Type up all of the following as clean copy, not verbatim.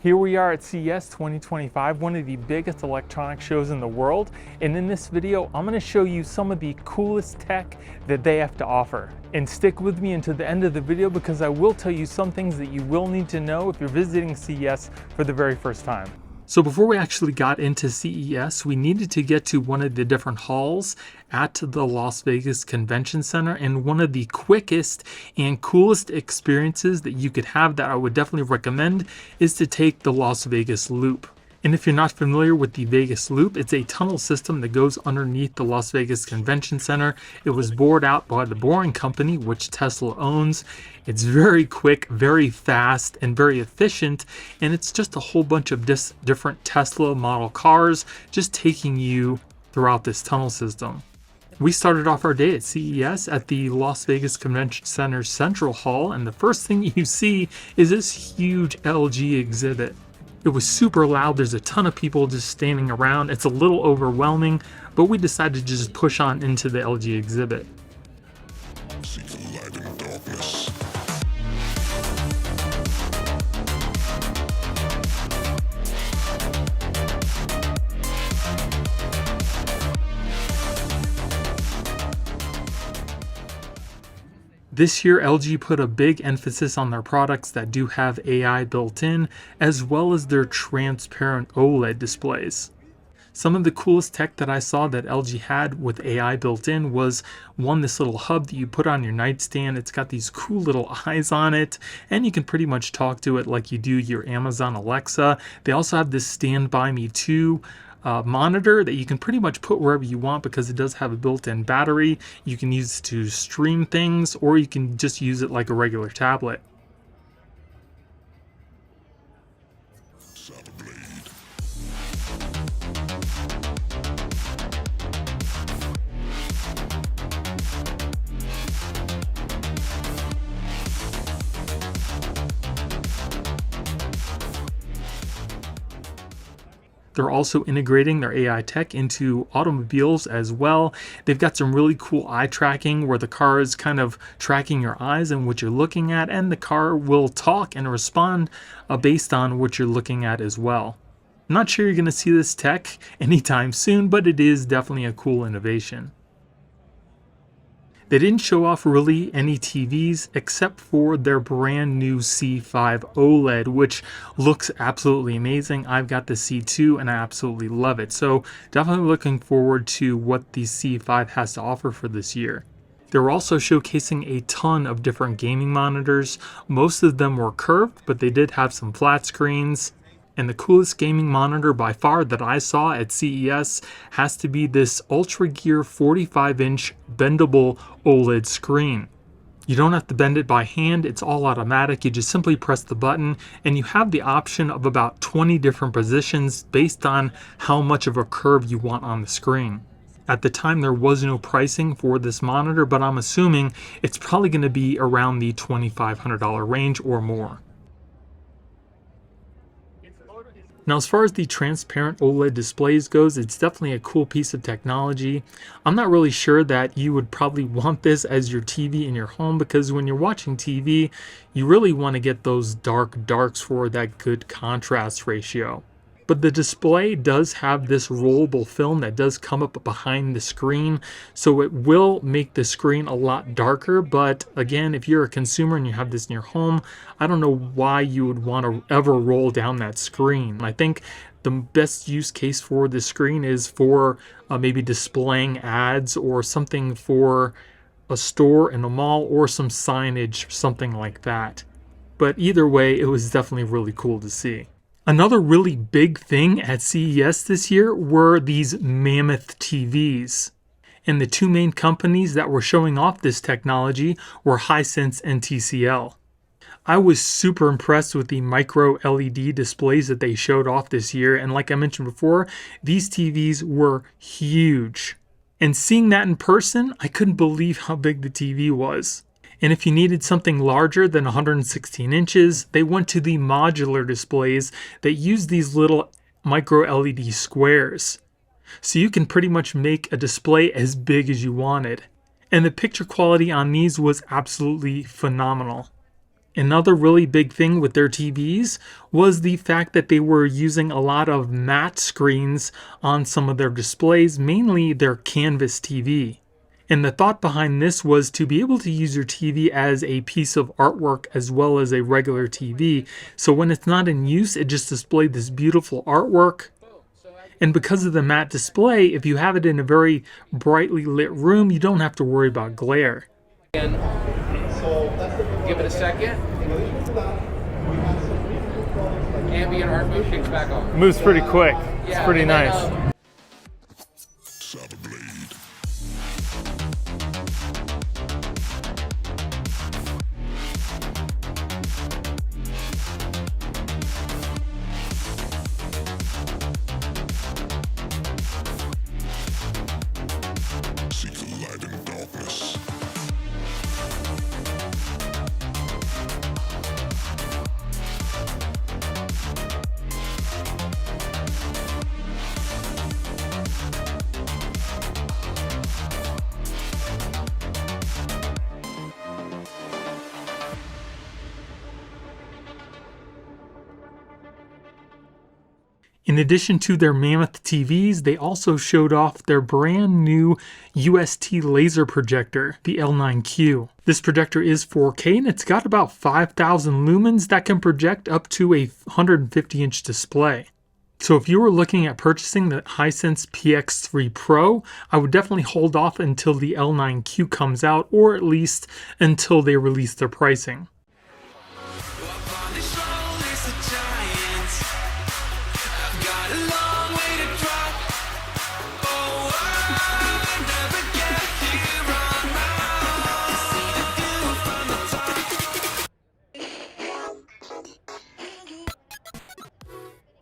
Here we are at CES 2025, one of the biggest electronic shows in the world. And in this video, I'm gonna show you some of the coolest tech that they have to offer. And stick with me until the end of the video because I will tell you some things that you will need to know if you're visiting CES for the very first time. So before we actually got into CES, we needed to get to one of the different halls at the Las Vegas Convention Center, and one of the quickest and coolest experiences that you could have that I would definitely recommend is to take the Las Vegas Loop. And if you're not familiar with the Vegas Loop, it's a tunnel system that goes underneath the Las Vegas Convention Center. It was bored out by the Boring Company, which Tesla owns. It's very quick, very fast, and very efficient. And it's just a whole bunch of different Tesla model cars just taking you throughout this tunnel system. We started off our day at CES at the Las Vegas Convention Center Central Hall, and the first thing you see is this huge LG exhibit. It was super loud. There's a ton of people just standing around. It's a little overwhelming, but we decided to just push on into the LG exhibit. See the light in darkness. This year, LG put a big emphasis on their products that do have AI built in, as well as their transparent OLED displays. Some of the coolest tech that I saw that LG had with AI built in was this little hub that you put on your nightstand. It's got these cool little eyes on it, and you can pretty much talk to it like you do your Amazon Alexa. They also have this Stand By Me 2 monitor that you can pretty much put wherever you want because it does have a built-in battery. You can use it to stream things, or you can just use it like a regular tablet. They're also integrating their AI tech into automobiles as well. They've got some really cool eye tracking where the car is kind of tracking your eyes and what you're looking at, and the car will talk and respond based on what you're looking at as well. I'm not sure you're going to see this tech anytime soon, but it is definitely a cool innovation. They didn't show off really any TVs except for their brand new C5 OLED, which looks absolutely amazing. I've got the C2 and I absolutely love it. So definitely looking forward to what the C5 has to offer for this year. They were also showcasing a ton of different gaming monitors. Most of them were curved, but they did have some flat screens. And the coolest gaming monitor by far that I saw at CES has to be this UltraGear 45-inch bendable OLED screen. You don't have to bend it by hand, it's all automatic. You just simply press the button and you have the option of about 20 different positions based on how much of a curve you want on the screen. At the time there was no pricing for this monitor, but I'm assuming it's probably going to be around the $2,500 range or more. Now, as far as the transparent OLED displays goes, it's definitely a cool piece of technology. I'm not really sure that you would probably want this as your TV in your home, because when you're watching TV, you really want to get those darks for that good contrast ratio. But the display does have this rollable film that does come up behind the screen, so it will make the screen a lot darker. But again, if you're a consumer and you have this in your home, I don't know why you would want to ever roll down that screen. I think the best use case for the screen is for maybe displaying ads or something for a store in a mall or some signage, something like that. But either way, it was definitely really cool to see. Another really big thing at CES this year were these mammoth TVs. And the two main companies that were showing off this technology were Hisense and TCL. I was super impressed with the micro LED displays that they showed off this year. And like I mentioned before, these TVs were huge. And seeing that in person, I couldn't believe how big the TV was. And if you needed something larger than 116 inches, they went to the modular displays that use these little micro LED squares. So you can pretty much make a display as big as you wanted. And the picture quality on these was absolutely phenomenal. Another really big thing with their TVs was the fact that they were using a lot of matte screens on some of their displays, mainly their Canvas TV. And the thought behind this was to be able to use your TV as a piece of artwork as well as a regular TV. So when it's not in use, it just displayed this beautiful artwork. And because of the matte display, if you have it in a very brightly lit room, you don't have to worry about glare. And give it a second. Ambient art mode kicks back on. Moves pretty quick. It's pretty nice. Saber blade. Seek the light in darkness. In addition to their mammoth TVs, they also showed off their brand new UST laser projector, the L9Q. This projector is 4K and it's got about 5,000 lumens that can project up to a 150-inch display. So if you were looking at purchasing the Hisense PX3 Pro, I would definitely hold off until the L9Q comes out, or at least until they release their pricing.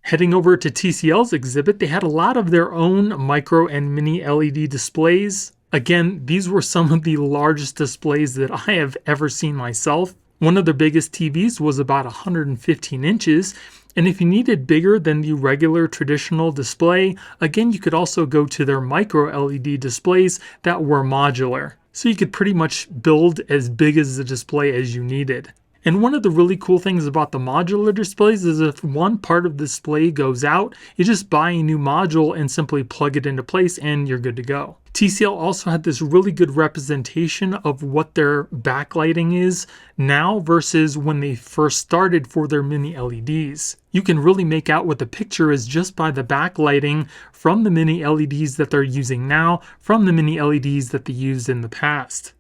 Heading over to TCL's exhibit, they had a lot of their own micro and mini LED displays. Again, these were some of the largest displays that I have ever seen myself. One of their biggest TVs was about 115 inches, and if you needed bigger than the regular traditional display, again, you could also go to their micro LED displays that were modular. So you could pretty much build as big as the display as you needed. And one of the really cool things about the modular displays is if one part of the display goes out, you just buy a new module and simply plug it into place and you're good to go. TCL also had this really good representation of what their backlighting is now versus when they first started for their mini LEDs. You can really make out what the picture is just by the backlighting from the mini LEDs that they're using now, from the mini LEDs that they used in the past.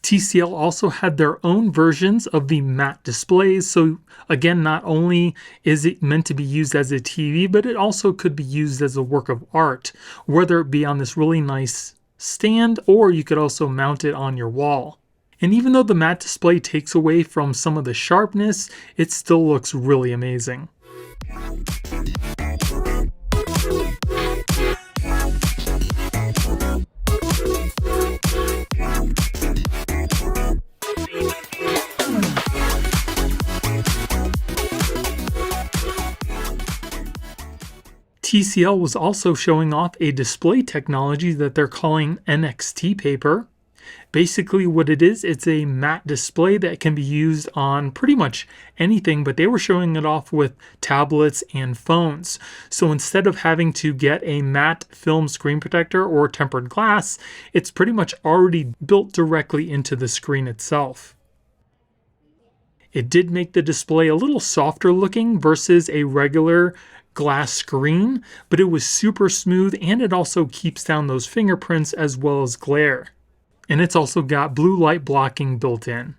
TCL also had their own versions of the matte displays, so again, not only is it meant to be used as a TV, but it also could be used as a work of art, whether it be on this really nice stand, or you could also mount it on your wall. And even though the matte display takes away from some of the sharpness, it still looks really amazing. TCL was also showing off a display technology that they're calling NXT paper. Basically what it is, it's a matte display that can be used on pretty much anything, but they were showing it off with tablets and phones. So instead of having to get a matte film screen protector or tempered glass, it's pretty much already built directly into the screen itself. It did make the display a little softer looking versus a regular glass screen, but it was super smooth and it also keeps down those fingerprints as well as glare. And it's also got blue light blocking built in.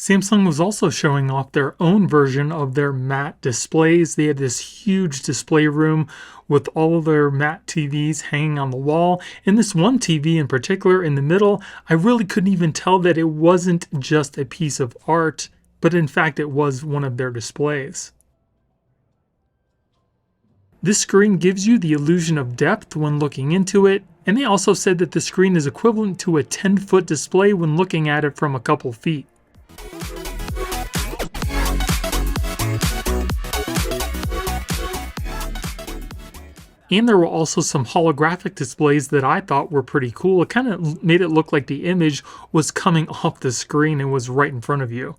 Samsung was also showing off their own version of their matte displays. They had this huge display room with all of their matte TVs hanging on the wall. And this one TV in particular in the middle, I really couldn't even tell that it wasn't just a piece of art, but in fact it was one of their displays. This screen gives you the illusion of depth when looking into it, and they also said that the screen is equivalent to a 10-foot display when looking at it from a couple feet. And there were also some holographic displays that I thought were pretty cool. It kind of made it look like the image was coming off the screen and was right in front of you.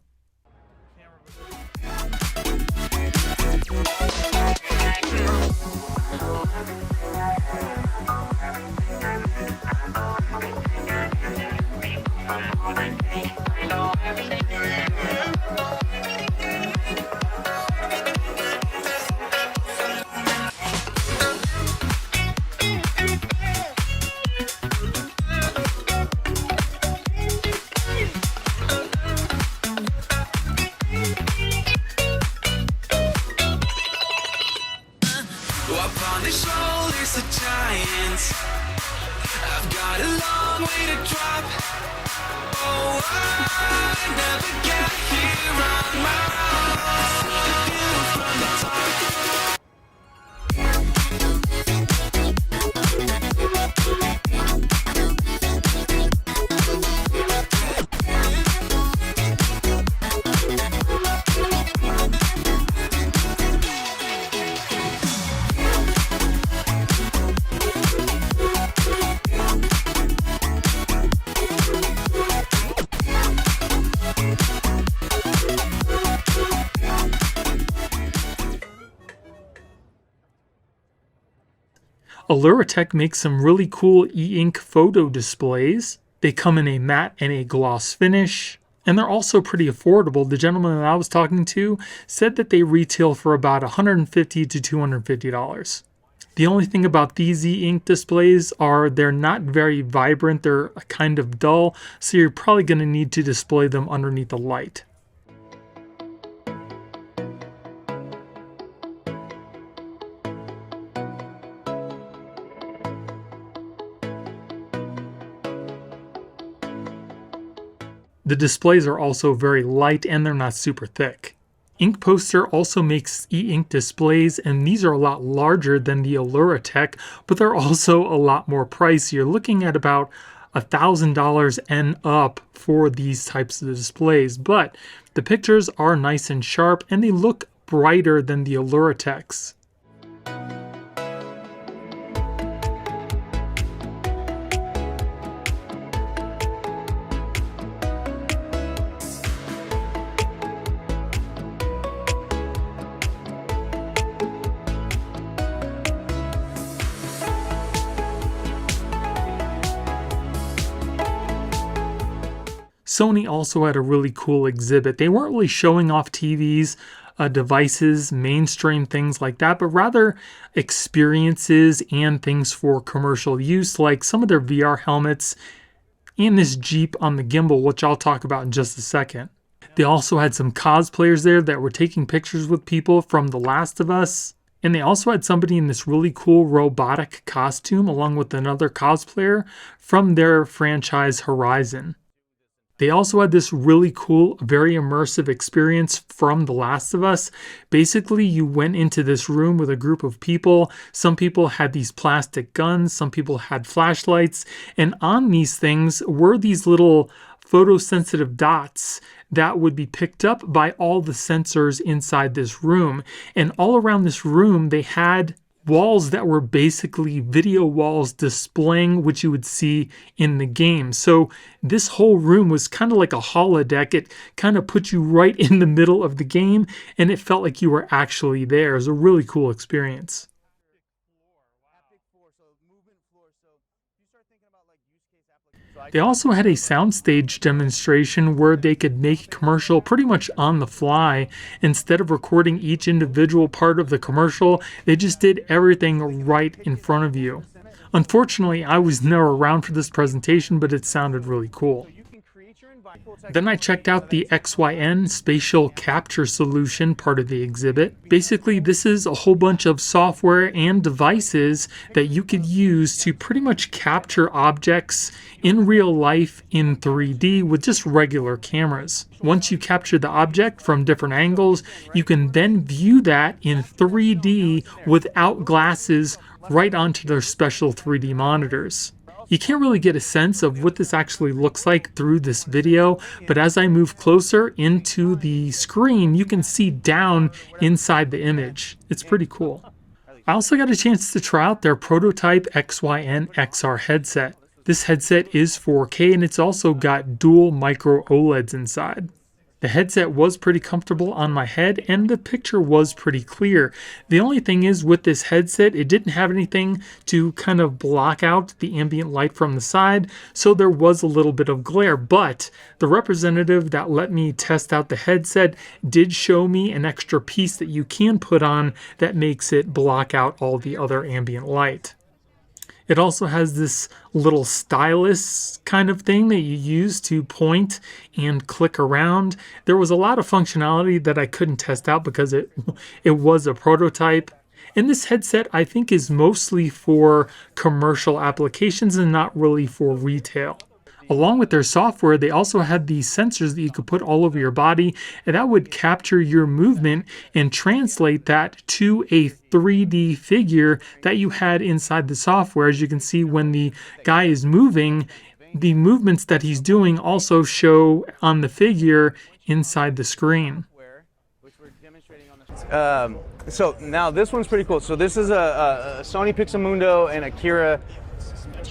Upon the shoulders of giants, I've got a long way to drop. Oh, I never get here on my own. View from the top. Tech makes some really cool e-ink photo displays. They come in a matte and a gloss finish, and they're also pretty affordable. The gentleman that I was talking to said that they retail for about $150 to $250. The only thing about these e-ink displays are they're not very vibrant, they're kind of dull, so you're probably going to need to display them underneath a light. The displays are also very light and they're not super thick. Ink Poster also makes e-ink displays, and these are a lot larger than the Tech, but they're also a lot more pricey. You're looking at about $1,000 and up for these types of displays, but the pictures are nice and sharp and they look brighter than the Techs. Sony also had a really cool exhibit. They weren't really showing off TVs, devices, mainstream things like that, but rather experiences and things for commercial use, like some of their VR helmets and this Jeep on the gimbal, which I'll talk about in just a second. They also had some cosplayers there that were taking pictures with people from The Last of Us. And they also had somebody in this really cool robotic costume along with another cosplayer from their franchise Horizon. They also had this really cool, very immersive experience from The Last of Us. Basically, you went into this room with a group of people. Some people had these plastic guns, some people had flashlights, and on these things were these little photosensitive dots that would be picked up by all the sensors inside this room. And all around this room, they had walls that were basically video walls displaying what you would see in the game. So this whole room was kind of like a holodeck. It kind of put you right in the middle of the game and it felt like you were actually there. It was a really cool experience. They also had a soundstage demonstration where they could make a commercial pretty much on the fly. Instead of recording each individual part of the commercial, they just did everything right in front of you. Unfortunately, I was never around for this presentation, but it sounded really cool. Then I checked out the XYN spatial capture solution part of the exhibit. Basically, this is a whole bunch of software and devices that you could use to pretty much capture objects in real life in 3D with just regular cameras. Once you capture the object from different angles, you can then view that in 3D without glasses right onto their special 3D monitors. You can't really get a sense of what this actually looks like through this video, but as I move closer into the screen, you can see down inside the image. It's pretty cool. I also got a chance to try out their prototype XYN XR headset. This headset is 4K and it's also got dual micro OLEDs inside. The headset was pretty comfortable on my head and the picture was pretty clear. The only thing is with this headset, it didn't have anything to kind of block out the ambient light from the side, so there was a little bit of glare, but the representative that let me test out the headset did show me an extra piece that you can put on that makes it block out all the other ambient light. It also has this little stylus kind of thing that you use to point and click around. There was a lot of functionality that I couldn't test out because it was a prototype. And this headset I think is mostly for commercial applications and not really for retail. Along with their software, they also had these sensors that you could put all over your body, and that would capture your movement and translate that to a 3D figure that you had inside the software. As you can see, when the guy is moving, the movements that he's doing also show on the figure inside the screen. So now this one's pretty cool. So this is a Sony Pixamundo and Akira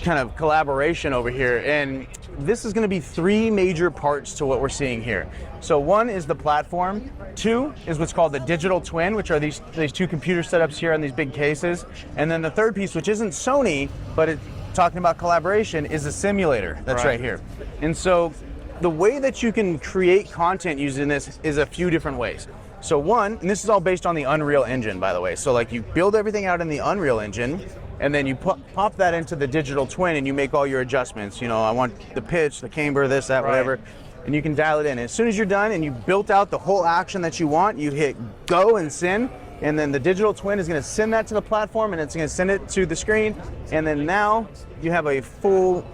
kind of collaboration over here, and this is going to be three major parts to what we're seeing here. So one is the platform, two is what's called the digital twin, which are these two computer setups here on these big cases, and then the third piece, which isn't Sony, but it's talking about collaboration, is a simulator that's right here. And so the way that you can create content using this is a few different ways. So one, and this is all based on the Unreal Engine, by the way. So like you build everything out in the Unreal Engine, and then you pop that into the digital twin and you make all your adjustments. You know, I want the pitch, the camber, this, that, whatever. And you can dial it in. As soon as you're done and you built out the whole action that you want, you hit go and send. And then the digital twin is going to send that to the platform and it's going to send it to the screen. And then now you have a full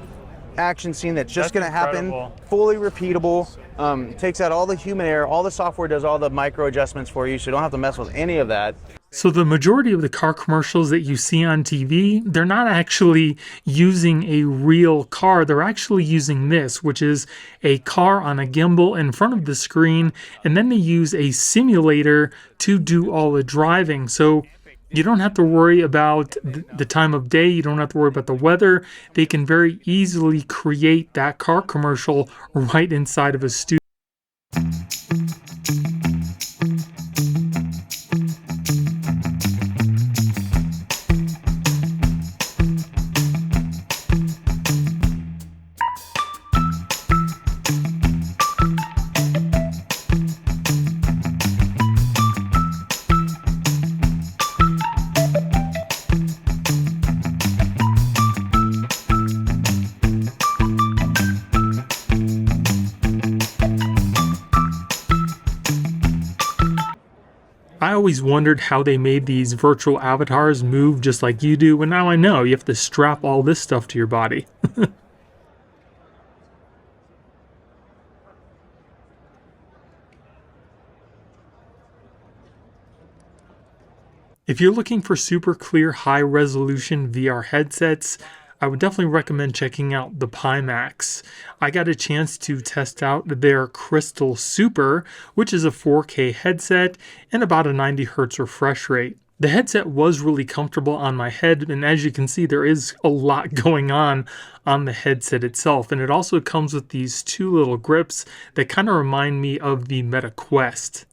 action scene that's just going to happen, fully repeatable. Takes out all the human error. All the software does all the micro adjustments for you, so you don't have to mess with any of that. So the majority of the car commercials that you see on TV, they're not actually using a real car. They're actually using this, which is a car on a gimbal in front of the screen, and then they use a simulator to do all the driving. So you don't have to worry about the time of day. You don't have to worry about the weather. They can very easily create that car commercial right inside of a studio. I always wondered how they made these virtual avatars move just like you do, and now I know you have to strap all this stuff to your body. If you're looking for super clear, high-resolution VR headsets, I would definitely recommend checking out the Pimax. I got a chance to test out their Crystal Super, which is a 4K headset and about a 90 Hz refresh rate. The headset was really comfortable on my head, and as you can see, there is a lot going on the headset itself. And it also comes with these two little grips that kind of remind me of the Meta Quest.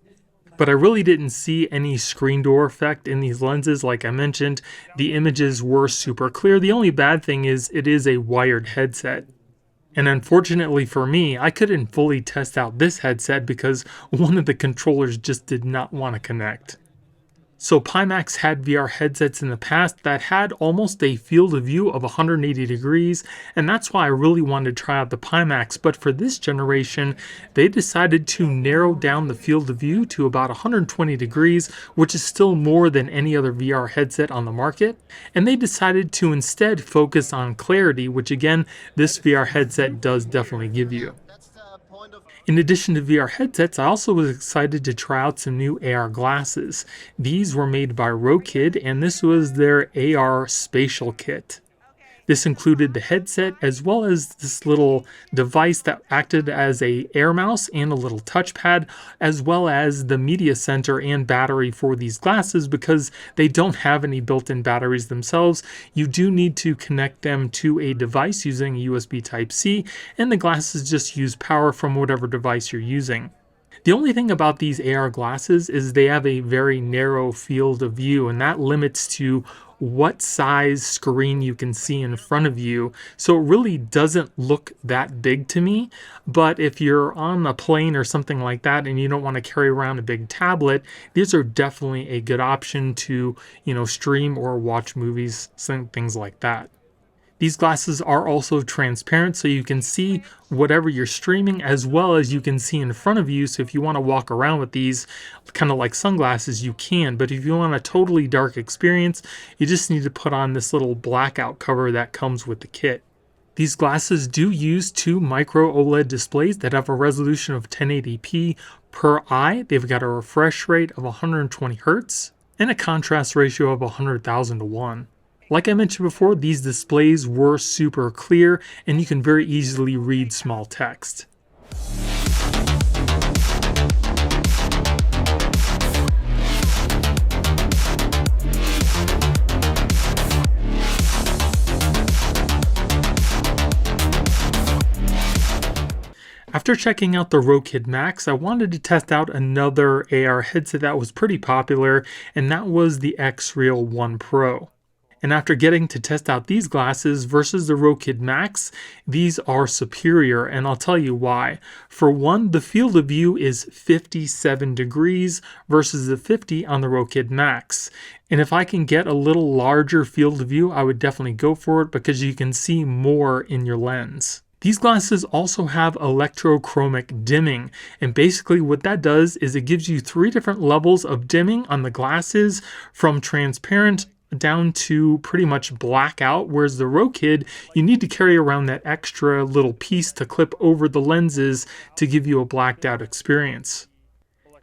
But I really didn't see any screen door effect in these lenses. Like I mentioned, the images were super clear. The only bad thing is it is a wired headset. And unfortunately for me, I couldn't fully test out this headset because one of the controllers just did not want to connect. So Pimax had VR headsets in the past that had almost a field of view of 180 degrees, and that's why I really wanted to try out the Pimax. But for this generation, they decided to narrow down the field of view to about 120 degrees, which is still more than any other VR headset on the market. And they decided to instead focus on clarity, which again, this VR headset does definitely give you. In addition to VR headsets, I also was excited to try out some new AR glasses. These were made by Rokid, and this was their AR spatial kit. This included the headset as well as this little device that acted as a air mouse and a little touchpad, as well as the media center and battery for these glasses. Because they don't have any built-in batteries themselves, you do need to connect them to a device using USB Type-C, and the glasses just use power from whatever device you're using. The only thing about these AR glasses is they have a very narrow field of view, and that limits to what size screen you can see in front of you. So it really doesn't look that big to me. But if you're on a plane or something like that and you don't want to carry around a big tablet, these are definitely a good option to, stream or watch movies, things like that. These glasses are also transparent, so you can see whatever you're streaming as well as you can see in front of you. So if you want to walk around with these kind of like sunglasses, you can. But if you want a totally dark experience, you just need to put on this little blackout cover that comes with the kit. These glasses do use two micro OLED displays that have a resolution of 1080p per eye. They've got a refresh rate of 120 Hz and a contrast ratio of 100,000 to 1. Like I mentioned before, these displays were super clear and you can very easily read small text. After checking out the Rokid Max, I wanted to test out another AR headset that was pretty popular, and that was the X-Real 1 Pro. And after getting to test out these glasses versus the Rokid Max, these are superior, and I'll tell you why. For one, the field of view is 57 degrees versus the 50 on the Rokid Max. And if I can get a little larger field of view, I would definitely go for it because you can see more in your lens. These glasses also have electrochromic dimming, and basically what that does is it gives you 3 different levels of dimming on the glasses, from transparent down to pretty much blackout, whereas the Rokid, you need to carry around that extra little piece to clip over the lenses to give you a blacked out experience.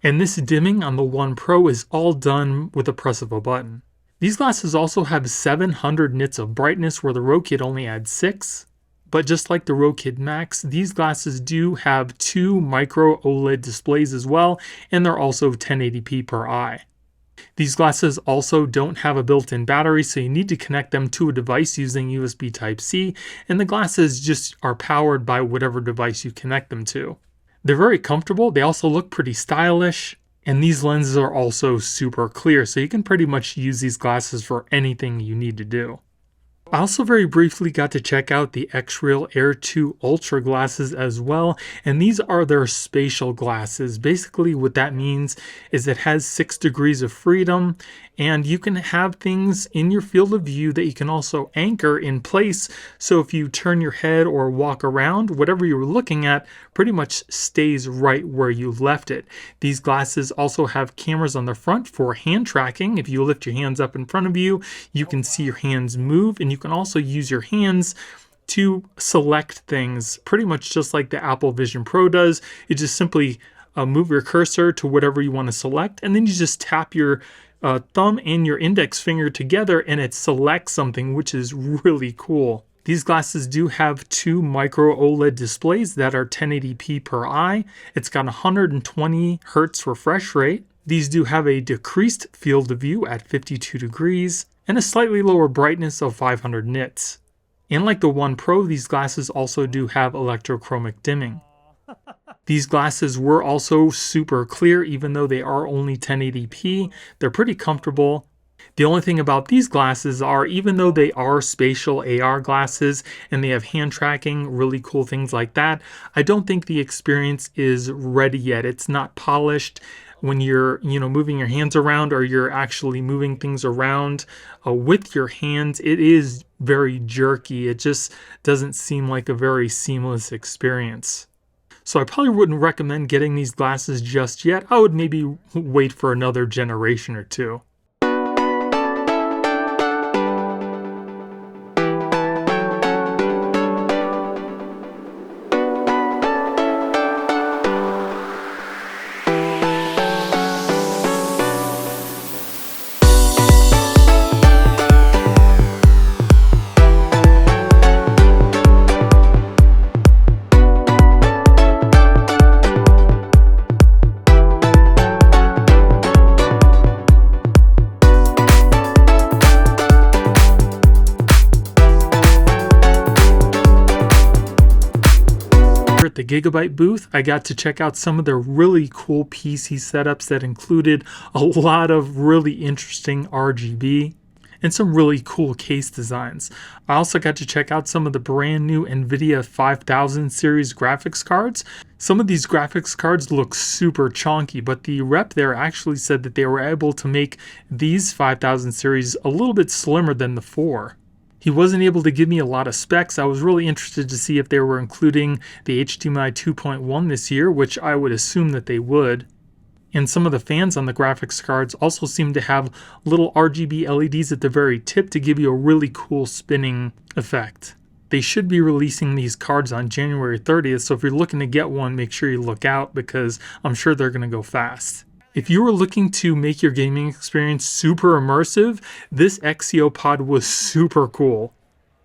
And this dimming on the 1 Pro is all done with the press of a button. These glasses also have 700 nits of brightness, where the Rokid only had 6. But just like the Rokid Max, these glasses do have 2 micro OLED displays as well, and they're also 1080p per eye. These glasses also don't have a built-in battery, so you need to connect them to a device using USB Type-C, and the glasses just are powered by whatever device you connect them to. They're very comfortable, they also look pretty stylish, and these lenses are also super clear, so you can pretty much use these glasses for anything you need to do. I also very briefly got to check out the X-Real Air 2 Ultra glasses as well, and these are their spatial glasses. Basically what that means is it has 6 degrees of freedom, and you can have things in your field of view that you can also anchor in place, so if you turn your head or walk around, whatever you're looking at pretty much stays right where you left it. These glasses also have cameras on the front for hand tracking. If you lift your hands up in front of you, you can see your hands move, and you can also use your hands to select things pretty much just like the Apple Vision Pro does. You just simply move your cursor to whatever you want to select, and then you just tap your thumb and your index finger together and it selects something, which is really cool. These glasses do have 2 micro OLED displays that are 1080p per eye. It's got 120 Hz refresh rate. These do have a decreased field of view at 52 degrees and a slightly lower brightness of 500 nits. And like the 1 Pro, these glasses also do have electrochromic dimming. These glasses were also super clear, even though they are only 1080p. They're pretty comfortable. The only thing about these glasses are, even though they are spatial AR glasses and they have hand tracking, really cool things like that, I don't think the experience is ready yet. It's not polished. when you're, moving your hands around, or you're actually moving things around with your hands, it is very jerky. It just doesn't seem like a very seamless experience. So I probably wouldn't recommend getting these glasses just yet. I would maybe wait for another generation or two. At the Gigabyte booth, I got to check out some of their really cool PC setups that included a lot of really interesting RGB and some really cool case designs. I also got to check out some of the brand new NVIDIA 5000 series graphics cards. Some of these graphics cards look super chunky, but the rep there actually said that they were able to make these 5000 series a little bit slimmer than the 4. He wasn't able to give me a lot of specs. I was really interested to see if they were including the HDMI 2.1 this year, which I would assume that they would. And some of the fans on the graphics cards also seem to have little RGB LEDs at the very tip to give you a really cool spinning effect. They should be releasing these cards on January 30th, so if you're looking to get one, make sure you look out because I'm sure they're going to go fast. If you were looking to make your gaming experience super immersive, this Exio Pod was super cool.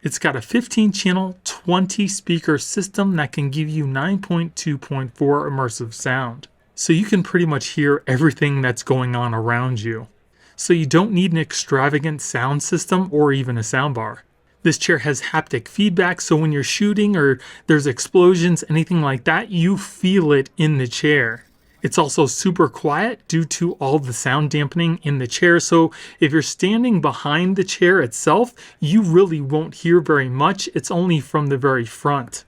It's got a 15-channel, 20-speaker system that can give you 9.2.4 immersive sound. So you can pretty much hear everything that's going on around you. So you don't need an extravagant sound system or even a soundbar. This chair has haptic feedback, so when you're shooting or there's explosions, anything like that, you feel it in the chair. It's also super quiet due to all the sound dampening in the chair, so if you're standing behind the chair itself, you really won't hear very much. It's only from the very front.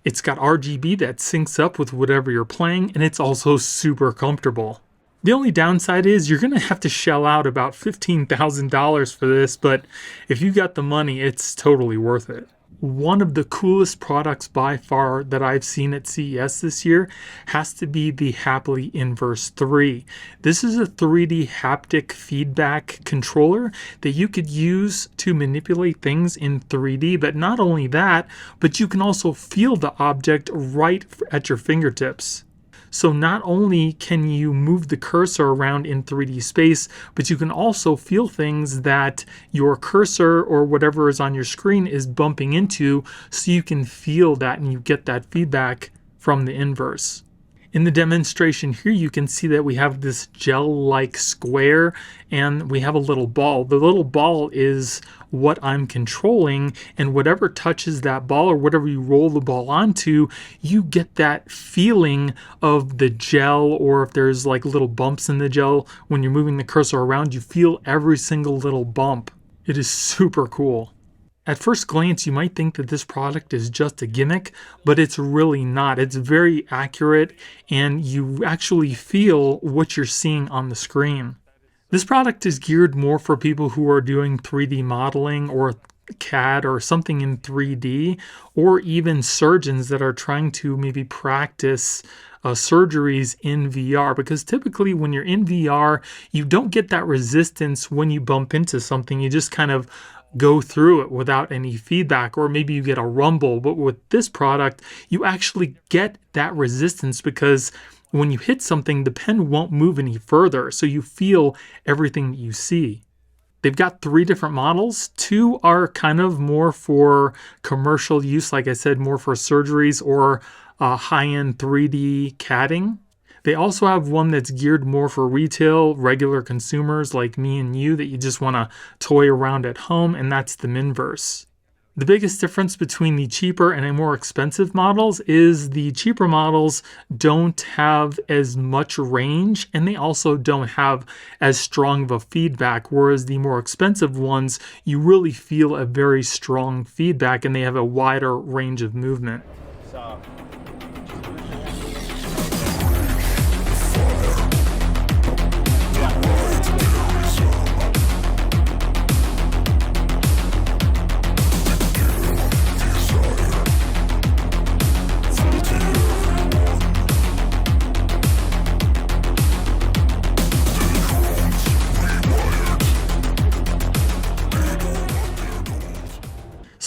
It's got RGB that syncs up with whatever you're playing, and it's also super comfortable. The only downside is you're going to have to shell out about $15,000 for this, but if you got the money, it's totally worth it. One of the coolest products by far that I've seen at CES this year has to be the Happily Inverse 3. This is a 3D haptic feedback controller that you could use to manipulate things in 3D, but not only that, but you can also feel the object right at your fingertips. So not only can you move the cursor around in 3D space, but you can also feel things that your cursor or whatever is on your screen is bumping into, so you can feel that and you get that feedback from the inverse. In the demonstration here, you can see that we have this gel-like square and we have a little ball. The little ball is what I'm controlling, and whatever touches that ball or whatever you roll the ball onto, you get that feeling of the gel, or if there's like little bumps in the gel, when you're moving the cursor around, you feel every single little bump. It is super cool. At first glance, you might think that this product is just a gimmick, but it's really not. It's very accurate, and you actually feel what you're seeing on the screen. This product is geared more for people who are doing 3D modeling or CAD or something in 3D, or even surgeons that are trying to maybe practice surgeries in VR, because typically when you're in VR, you don't get that resistance when you bump into something. You just kind of go through it without any feedback, or maybe you get a rumble. But with this product, you actually get that resistance, because when you hit something, the pen won't move any further, so you feel everything that you see. They've got 3 different models. 2 are kind of more for commercial use, like I said, more for surgeries or high-end 3D CADing. They also have one that's geared more for retail, regular consumers like me and you that you just want to toy around at home, and that's the Minverse. The biggest difference between the cheaper and the more expensive models is the cheaper models don't have as much range, and they also don't have as strong of a feedback, whereas the more expensive ones, you really feel a very strong feedback and they have a wider range of movement.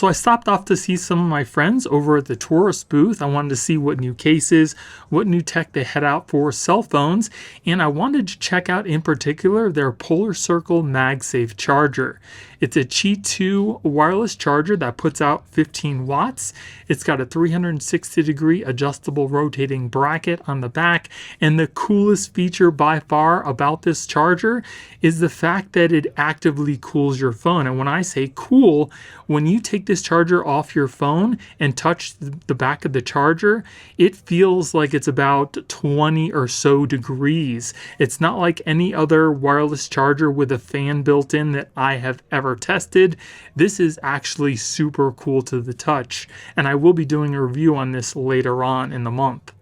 So I stopped off to see some of my friends over at the tourist booth. I wanted to see what new cases, what new tech they had out for cell phones, and I wanted to check out in particular their Polar Circle MagSafe charger. It's a Qi 2 wireless charger that puts out 15 watts. It's got a 360-degree adjustable rotating bracket on the back, and the coolest feature by far about this charger is the fact that it actively cools your phone. And when I say cool, when you take this charger off your phone and touch the back of the charger, it feels like it's about 20 or so degrees. It's not like any other wireless charger with a fan built in that I have ever tested. This is actually super cool to the touch, and I will be doing a review on this later on in the month.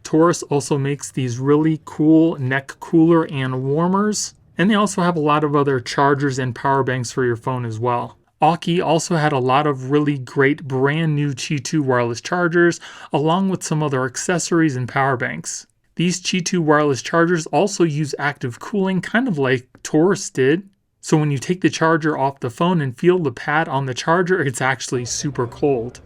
Taurus also makes these really cool neck cooler and warmers, and they also have a lot of other chargers and power banks for your phone as well. Aukey also had a lot of really great brand new Qi 2 wireless chargers, along with some other accessories and power banks. These Qi 2 wireless chargers also use active cooling, kind of like Taurus did. So when you take the charger off the phone and feel the pad on the charger, it's actually super cold.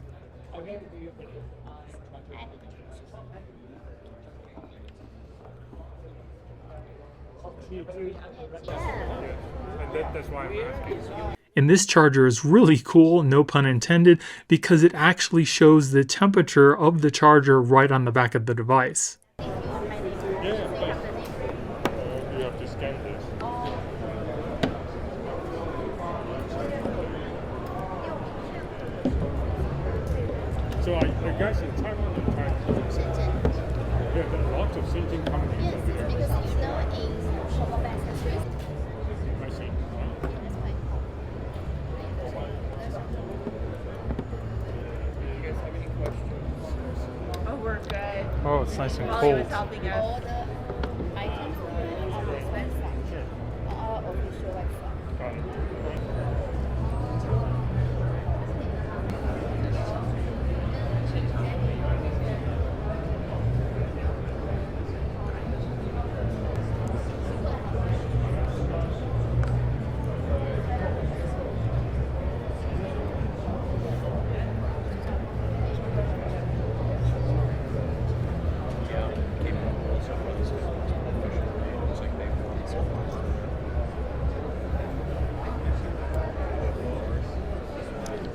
And this charger is really cool, no pun intended, because it actually shows the temperature of the charger right on the back of the device. You have to scan this. So I guess in Taiwan and China, there are lots of Xinjiang companies over there. I see. Oh, we're good. Oh, it's nice and Molly was cold. helping us. All the items on this website are official website. Got it.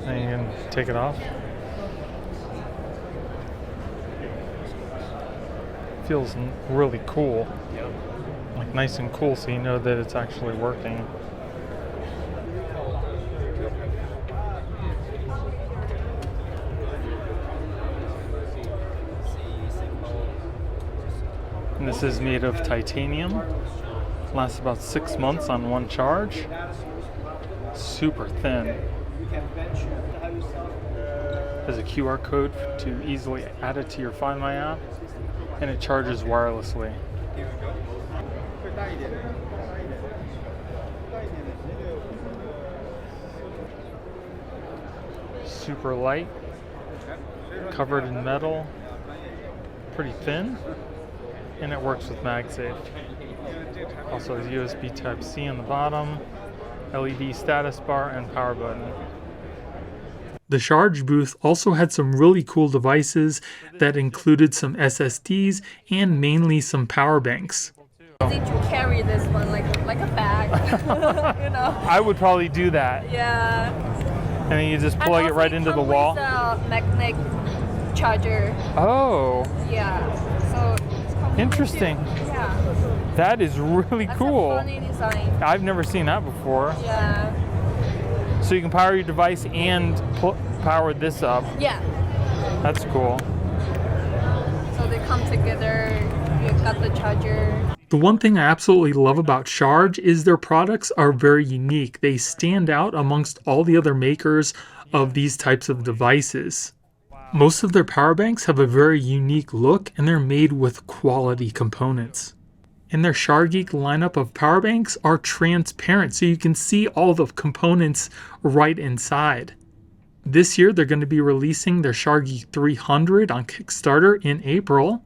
And you can take it off. Feels really cool. Like nice and cool, so you know that it's actually working. And this is made of titanium. Lasts about 6 months on one charge. Super thin. There's a QR code to easily add it to your Find My app, and it charges wirelessly. Super light, covered in metal, pretty thin, and it works with MagSafe. Also has USB Type-C on the bottom, LED status bar, and power button. The Charge booth also had some really cool devices that included some SSDs and mainly some power banks. Easy to carry this one like a bag, you know. I would probably do that. Yeah. And then you just plug it right into the wall. With a magnetic charger. Oh, Yeah. So it's come interesting. Yeah. That is really That's cool. a funny design. I've never seen that before. Yeah. So you can power your device and power this up. Yeah. That's cool. So they come together. You got the charger. The one thing I absolutely love about Charge is their products are very unique. They stand out amongst all the other makers of these types of devices. Most of their power banks have a very unique look, and they're made with quality components. And their SharGeek lineup of power banks are transparent, so you can see all the components right inside. This year, they're going to be releasing their SharGeek 300 on Kickstarter in April.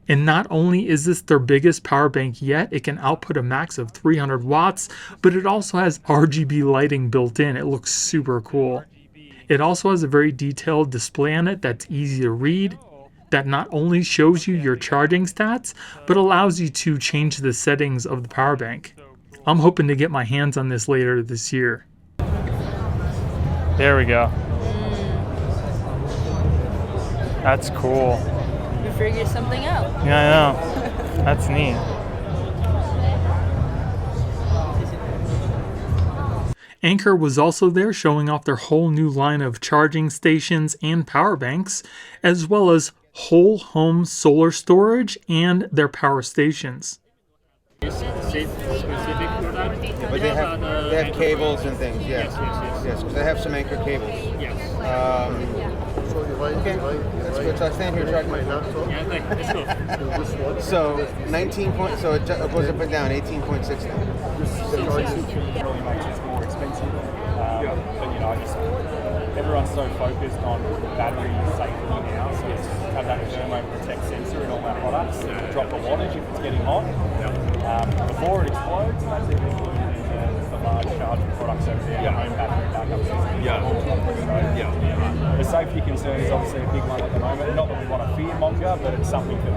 And not only is this their biggest power bank yet, it can output a max of 300 watts, but it also has RGB lighting built in. It looks super cool. It also has a very detailed display on it that's easy to read, that not only shows you your charging stats, but allows you to change the settings of the power bank. I'm hoping to get my hands on this later this year. There we go. That's cool. We figured something out. Yeah, I know. That's neat. Anker was also there showing off their whole new line of charging stations and power banks, as well as whole home solar storage and their power stations. Specific product. But they have cables and things, yes. Yes, because they have some Anker cables. Yes. Okay, that's good. So I stand here charging my phone. Yeah, let's go. So 19 point, so it goes up and down, 18.6 now. Really much it's more expensive. But you know, everyone's so focused on battery safety now, so it's have that thermo protect sensor in all our products to drop the wattage if it's getting hot. Before it explodes, and that's even included in the large charging products over there, home battery backup system. The safety concern is obviously a big one at the moment. Not that we want to fearmonger, but it's something that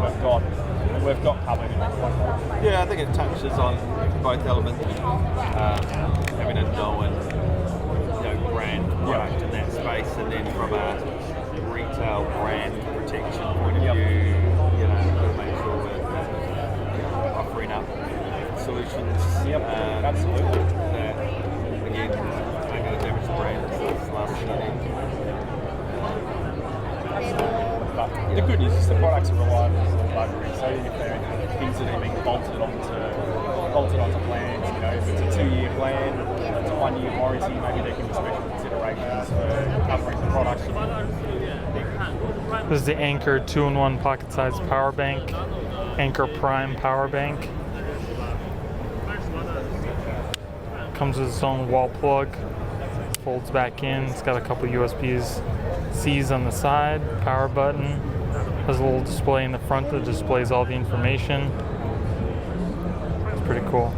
we've got covered in that one. Yeah, I think it touches on both elements. Having a known, brand product in that space, and then from a retail brand protection point of view, we'll make sure we're offering up solutions. Absolutely. That again, ain't going to damage the brand. That's the last thing I need. But the good news is the products are reliable as luxury, so if there are things that are being bolted onto plans, if it's a 2-year plan, it's a 1-year warranty, maybe there can be special considerations for covering the product. This is the Anker 2-in-1 pocket-sized power bank, Anker Prime power bank. Comes with its own wall plug, folds back in. It's got a couple USB-Cs on the side, power button. Has a little display in the front that displays all the information. It's pretty cool.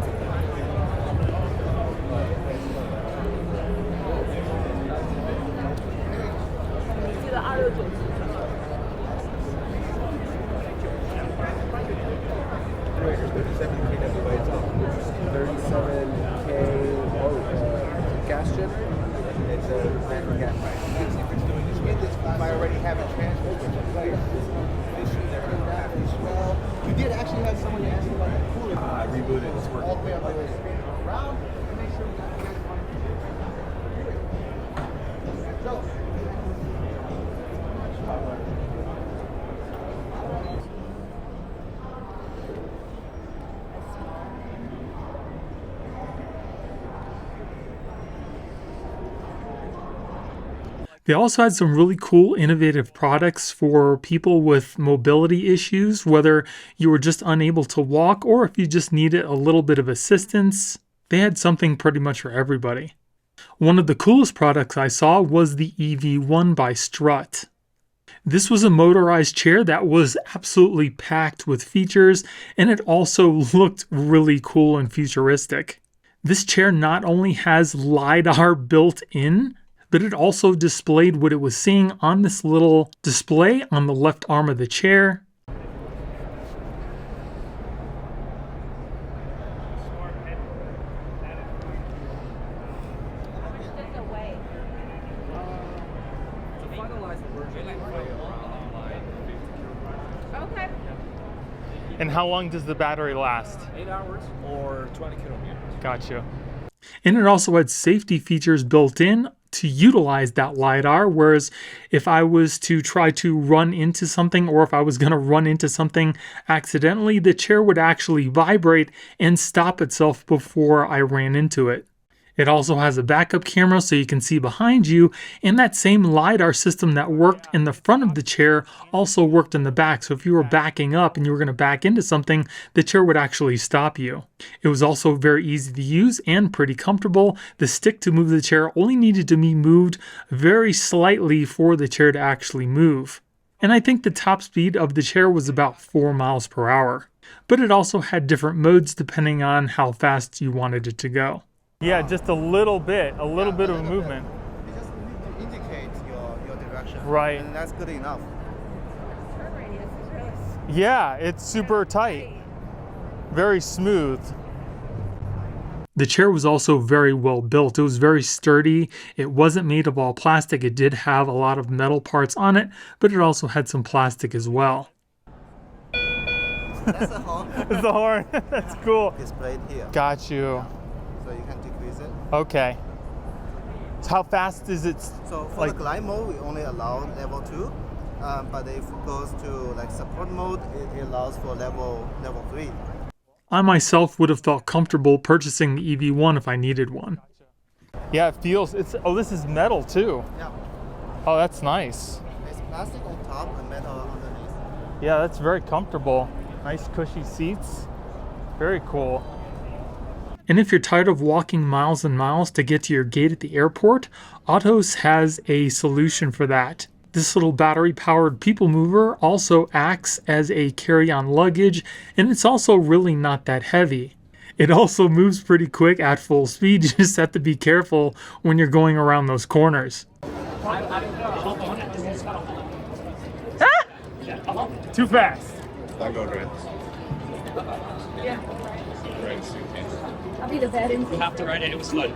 Gas generator. It's a natural gas pipe. If I already have it transferred to the player, we did actually have someone ask about the cooler. I rebooted. It's working. All the way up around and make sure we got the guys so. They also had some really cool innovative products for people with mobility issues, whether you were just unable to walk or if you just needed a little bit of assistance. They had something pretty much for everybody. One of the coolest products I saw was the EV1 by Strut. This was a motorized chair that was absolutely packed with features, and it also looked really cool and futuristic. This chair not only has LiDAR built in, but it also displayed what it was seeing on this little display on the left arm of the chair. Okay. And how long does the battery last? 8 hours or 20 kilometers. Gotcha. And it also had safety features built in to utilize that LiDAR, whereas if I was to try to run into something or if I was going to run into something accidentally, the chair would actually vibrate and stop itself before I ran into it. It also has a backup camera so you can see behind you, and that same LiDAR system that worked in the front of the chair also worked in the back. So if you were backing up and you were going to back into something, the chair would actually stop you. It was also very easy to use and pretty comfortable. The stick to move the chair only needed to be moved very slightly for the chair to actually move. And I think the top speed of the chair was about 4 miles per hour. But it also had different modes depending on how fast you wanted it to go. Yeah, just a little bit of movement. It just indicate Right. And that's good enough. Yeah, it's super tight. Very smooth. The chair was also very well built. It was very sturdy. It wasn't made of all plastic. It did have a lot of metal parts on it, but it also had some plastic as well. That's a horn. It's the horn. That's cool. Displayed here. Got you. So you can decrease it. Okay. So how fast is it? So for the glide mode, we only allow level 2. But if it goes to like support mode, it allows for level 3. I myself would have felt comfortable purchasing the EV1 if I needed one. Yeah, it feels, oh, this is metal too. Yeah. Oh, that's nice. It's plastic on top and metal underneath. Yeah, that's very comfortable. Nice cushy seats. Very cool. And if you're tired of walking miles and miles to get to your gate at the airport, Autos has a solution for that. This little battery-powered people mover also acts as a carry-on luggage, and it's also really not that heavy. It also moves pretty quick at full speed. You just have to be careful when you're going around those corners. Too fast. I go red. I'll be the bed in. You have to ride it. It was fun.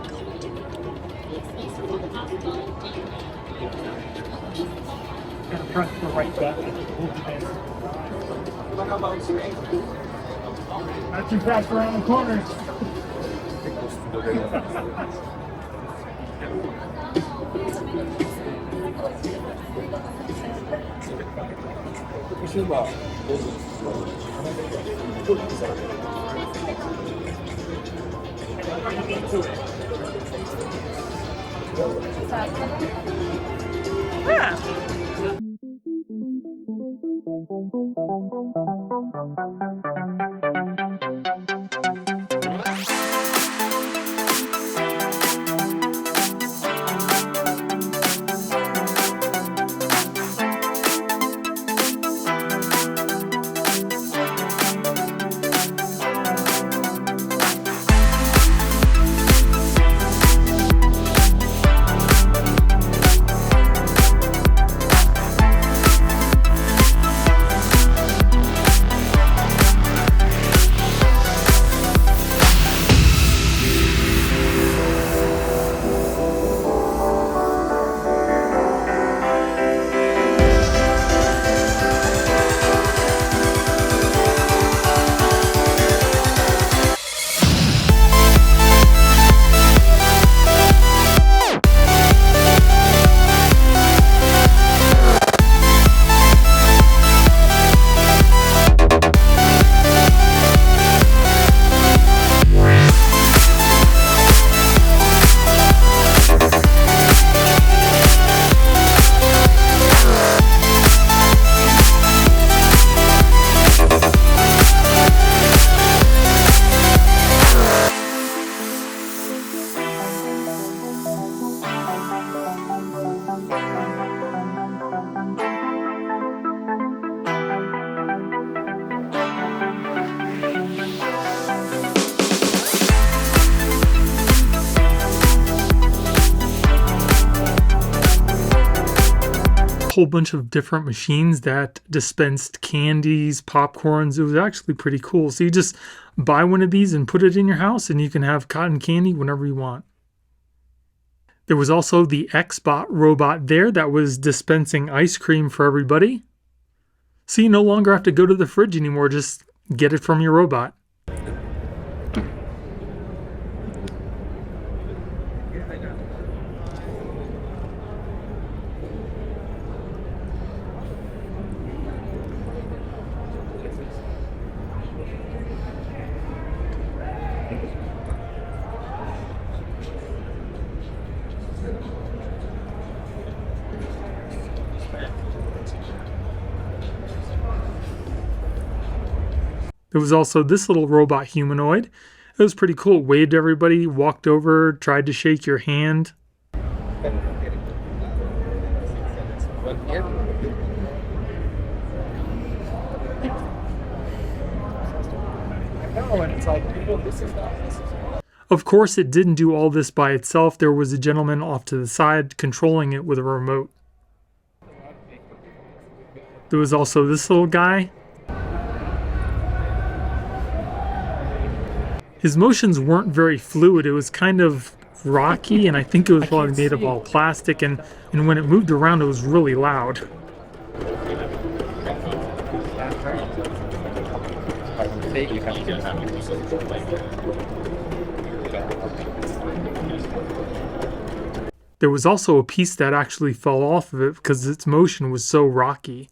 Gotta press the right button. Not too fast around the corners. Whole bunch of different machines that dispensed candies, popcorns. It was actually pretty cool. So you just buy one of these and put it in your house and you can have cotton candy whenever you want. There was also the Xbot robot there that was dispensing ice cream for everybody. So you no longer have to go to the fridge anymore, just get it from your robot. There was also this little robot humanoid. It was pretty cool. It waved to everybody, walked over, tried to shake your hand. Of course, it didn't do all this by itself. There was a gentleman off to the side controlling it with a remote. There was also this little guy. His motions weren't very fluid. It was kind of rocky, and I think it was probably made of all plastic, and when it moved around, it was really loud. There was also a piece that actually fell off of it because its motion was so rocky.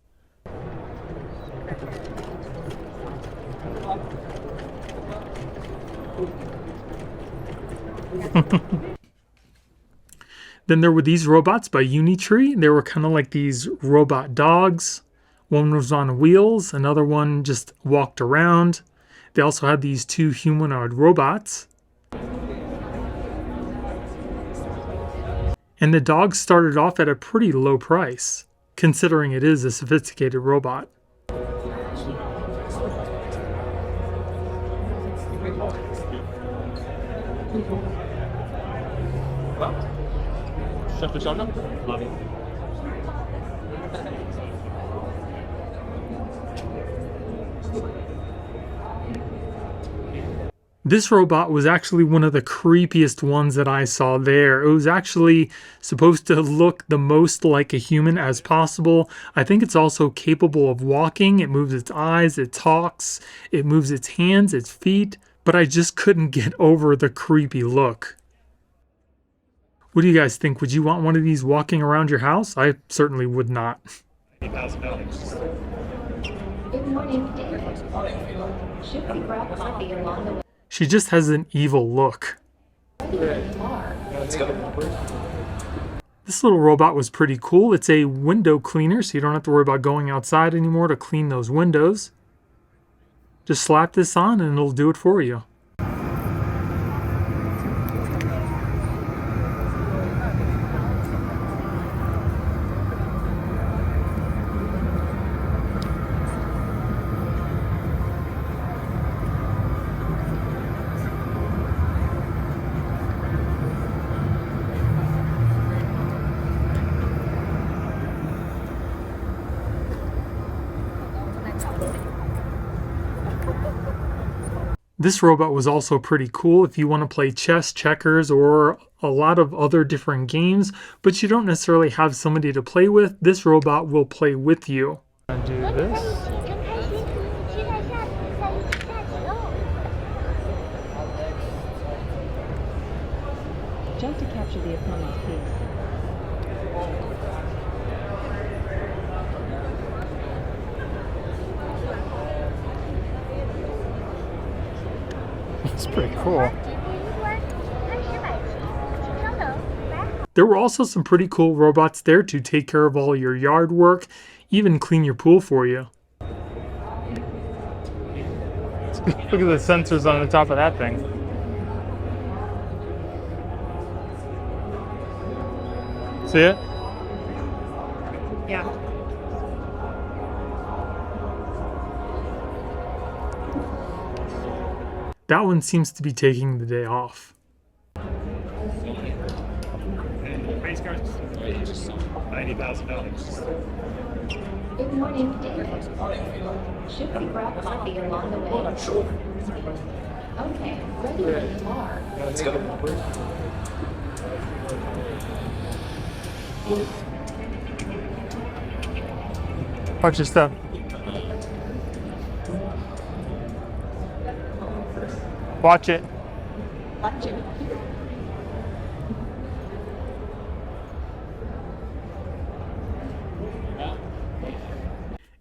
Then there were these robots by Unitree. They were kind of like these robot dogs. One was on wheels, another one just walked around. They also had these two humanoid robots. And the dogs started off at a pretty low price, considering it is a sophisticated robot. This robot was actually one of the creepiest ones that I saw there. It was actually supposed to look the most like a human as possible. I think it's also capable of walking. It moves its eyes, it talks, it moves its hands, its feet, but I just couldn't get over the creepy look. What do you guys think? Would you want one of these walking around your house? I certainly would not. Good morning. Should we grab coffee along the way? She just has an evil look. Let's go. This little robot was pretty cool. It's a window cleaner, so you don't have to worry about going outside anymore to clean those windows. Just slap this on and it'll do it for you. This robot was also pretty cool if you want to play chess, checkers, or a lot of other different games, but you don't necessarily have somebody to play with. This robot will play with you. Do this. Jump to capture the opponent's piece. It's pretty cool. There were also some pretty cool robots there to take care of all your yard work, even clean your pool for you. Look at the sensors on the top of that thing. See it? Yeah. That one seems to be taking the day off. Base cards, $90,000. Good morning. Should we grab coffee along the way? Okay, ready when you are. Let's go. Watch your stuff. Watch it. Watch it.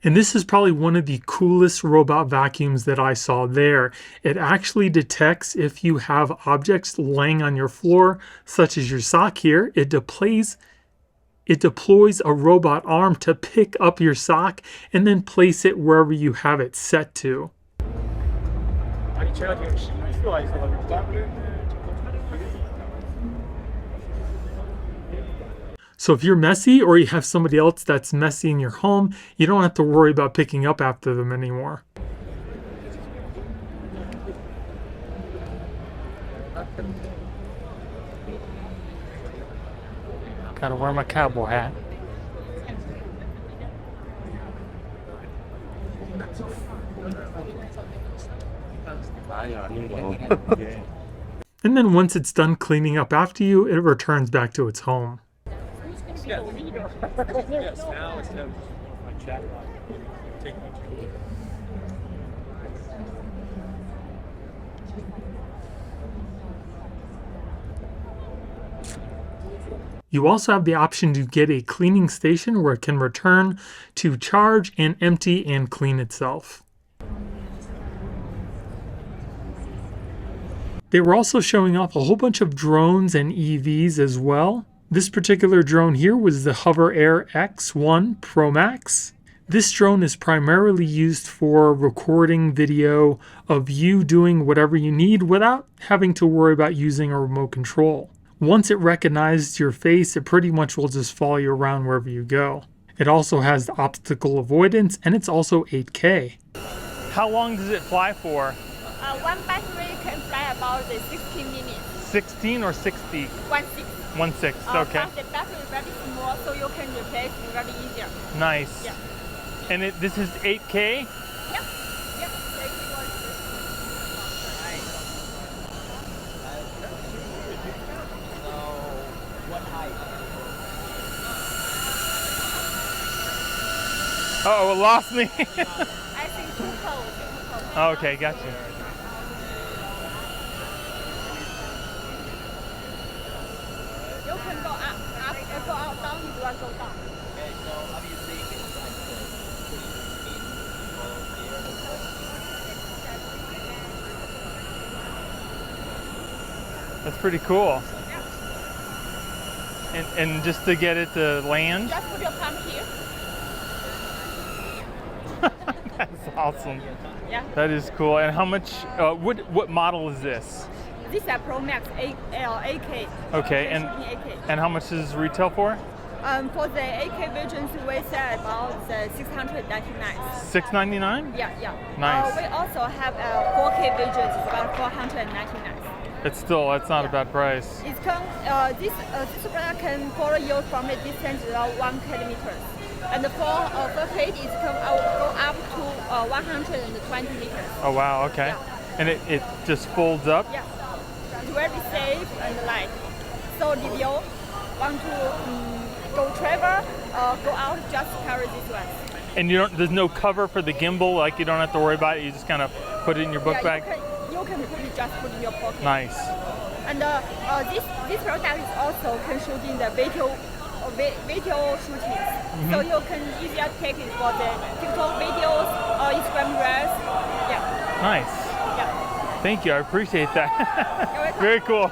And this is probably one of the coolest robot vacuums that I saw there. It actually detects if you have objects laying on your floor, such as your sock here. It deploys a robot arm to pick up your sock and then place it wherever you have it set to. So if you're messy or you have somebody else that's messy in your home, you don't have to worry about picking up after them anymore. Gotta wear my cowboy hat. And then once it's done cleaning up after you, it returns back to its home. You also have the option to get a cleaning station where it can return to charge and empty and clean itself. They were also showing off a whole bunch of drones and EVs as well. This particular drone here was the Hover Air X1 Pro Max. This drone is primarily used for recording video of you doing whatever you need without having to worry about using a remote control. Once it recognizes your face, it pretty much will just follow you around wherever you go. It also has obstacle avoidance, and it's also 8K. How long does it fly for? One battery can fly about 16 minutes. 16 or 60? 1.6. 1.6, okay. But the battery is very small, so you can replace it very easier. Nice. Yeah. And this is 8K? Yep. Yep. Uh-oh, it lost me. I think too cold. Oh, okay, gotcha. You can go up, go out, down, you want to go down. That's pretty cool. And just to get it to land? Just put your palm here. That's awesome. Yeah. That is cool. And how much, what model is this? This is a Pro Max 8K. Okay, Shooting 8K. and how much does retail for? For the 8K versions, we sell about $699. $699? Yeah, yeah. Nice. We also have 4K versions, about $499. It's not a bad price. It can, this product can follow you from a distance around 1 kilometer. And for 4K, it can go up to 120 meters. Oh wow, okay. Yeah. And it just folds up? Yeah. It's very safe and light. So if you want to go travel or go out, just carry this one. And there's no cover for the gimbal, like you don't have to worry about it, you just kind of put it in your book bag? You can just put in your pocket. Nice. And this product is also can shoot in the video shootings. So you can easily take it for the TikTok videos or Instagram reels. Yeah. Nice. Yeah. Thank you, I appreciate that. You're welcome. Very cool.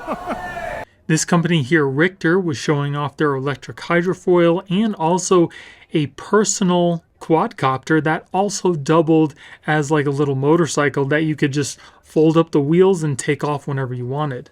This company here, Richter, was showing off their electric hydrofoil and also a personal quadcopter that also doubled as like a little motorcycle that you could just fold up the wheels and take off whenever you wanted.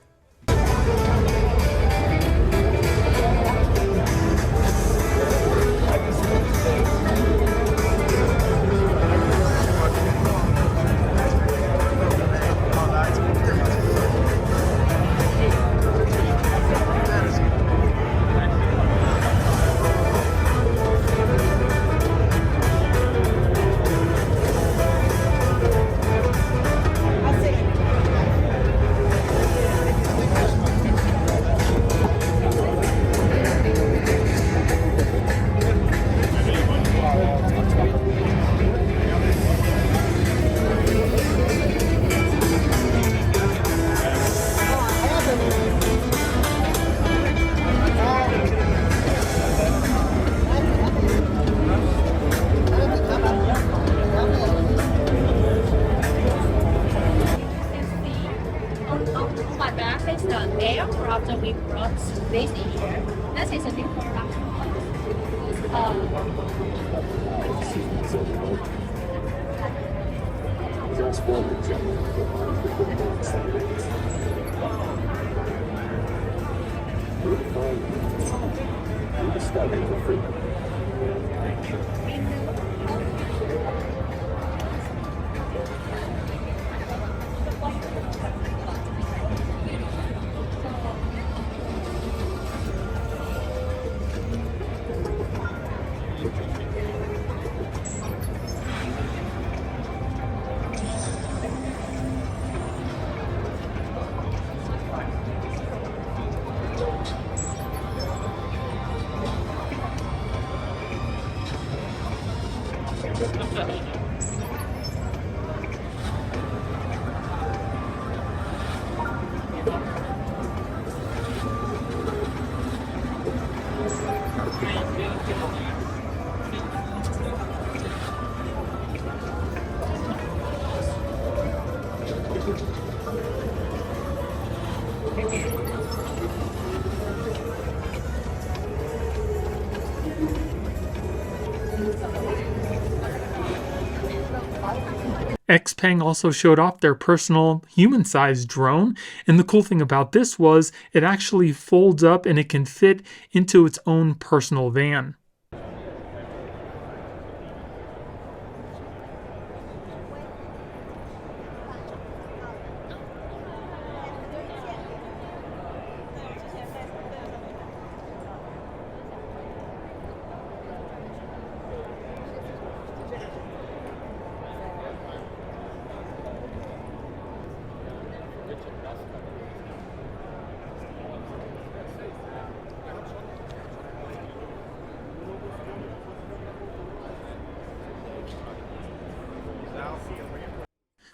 Xpeng also showed off their personal human-sized drone, and the cool thing about this was it actually folds up and it can fit into its own personal van.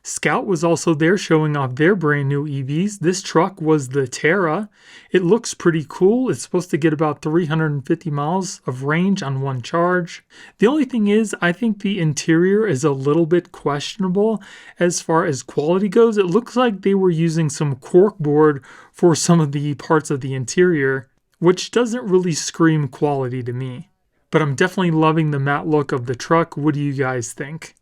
Scout was also there showing off their brand new EVs. This truck was the Terra. It looks pretty cool. It's supposed to get about 350 miles of range on one charge. The only thing is, I think the interior is a little bit questionable as far as quality goes. It looks like they were using some corkboard for some of the parts of the interior, which doesn't really scream quality to me. But I'm definitely loving the matte look of the truck. What do you guys think?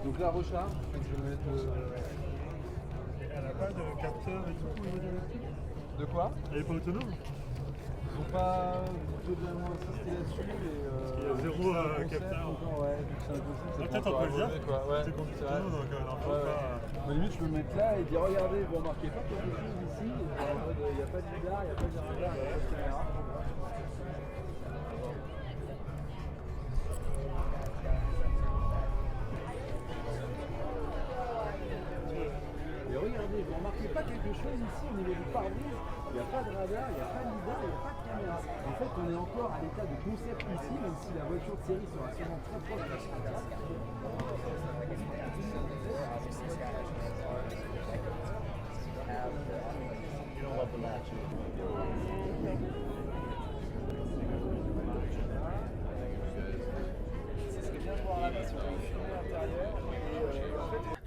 Donc la recharge, je vais mettre. Elle n'a pas de capteur et tout au niveau diagnostic? De quoi? Elle n'est pas autonome? Ils n'ont pas totalement insisté là-dessus. Il y a zéro capteur. Ouais, c'est un concept. Peut-être on peut le dire. Ouais, c'est autonome, donc n'en pas. Mais limite, je peux le mettre là et dire regardez, vous remarquez pas quelque chose ici? Il n'y a pas de lidar, il n'y a pas de radar, il n'y a pas de caméra. Et regardez, vous remarquez pas quelque chose ici au niveau du pare-brise? Il n'y a pas de radar, il n'y a pas de lidar, il n'y a pas de caméra. En fait, on est encore à l'état de concept ici, même si la voiture de série sera sûrement très proche de la spectacle.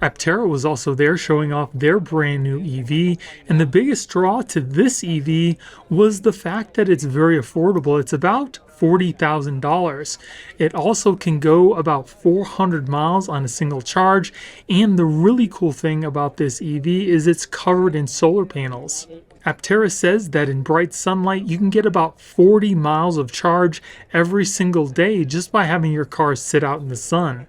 Aptera was also there showing off their brand new EV, and the biggest draw to this EV was the fact that it's very affordable. It's about $40,000. It also can go about 400 miles on a single charge, and the really cool thing about this EV is it's covered in solar panels. Aptera says that in bright sunlight you can get about 40 miles of charge every single day just by having your car sit out in the sun.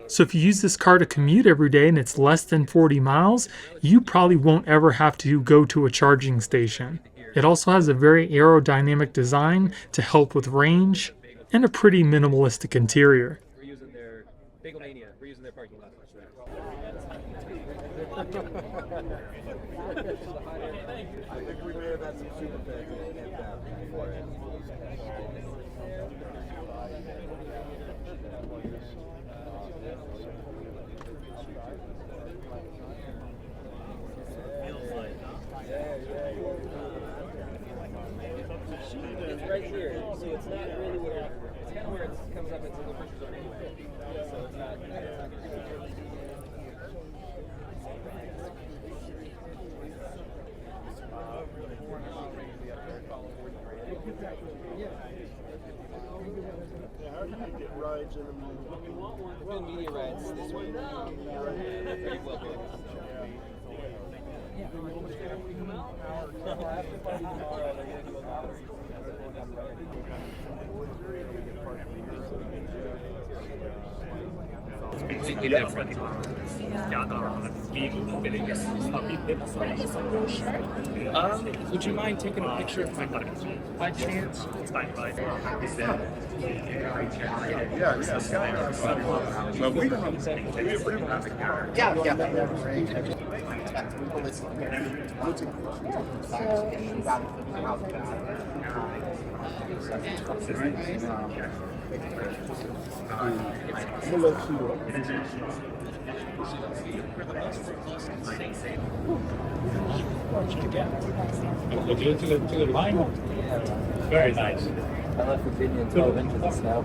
So if you use this car to commute every day and it's less than 40 miles, you probably won't ever have to go to a charging station. It also has a very aerodynamic design to help with range and a pretty minimalistic interior. We're using their Bagel-mania. We're using their parking lot. I think we may have had some super fans for it. It's right here, so it's not really where it's kind of where it comes up into the pressure zone anyway. So it's not. How do you get rides in the We're doing media rides this week. Pretty well good. Would you mind taking a picture of my bike by chance? To the line. Very nice. I left Virginia and 12 inches of snow.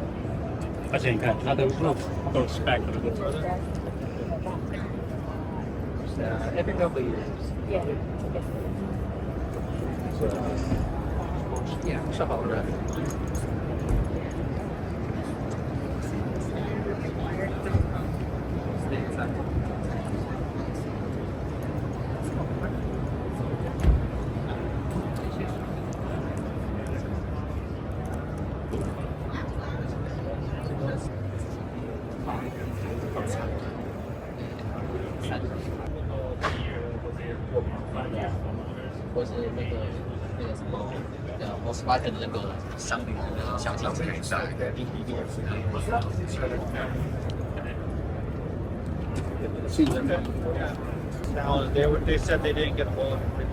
而且你看它的 roof 都 spec 了。 Every couple of years. Yeah. Yeah, shop all around. Stay inside. Volkswagen 那个商品的那种详情可以上。Now they said they didn't get a hold of it.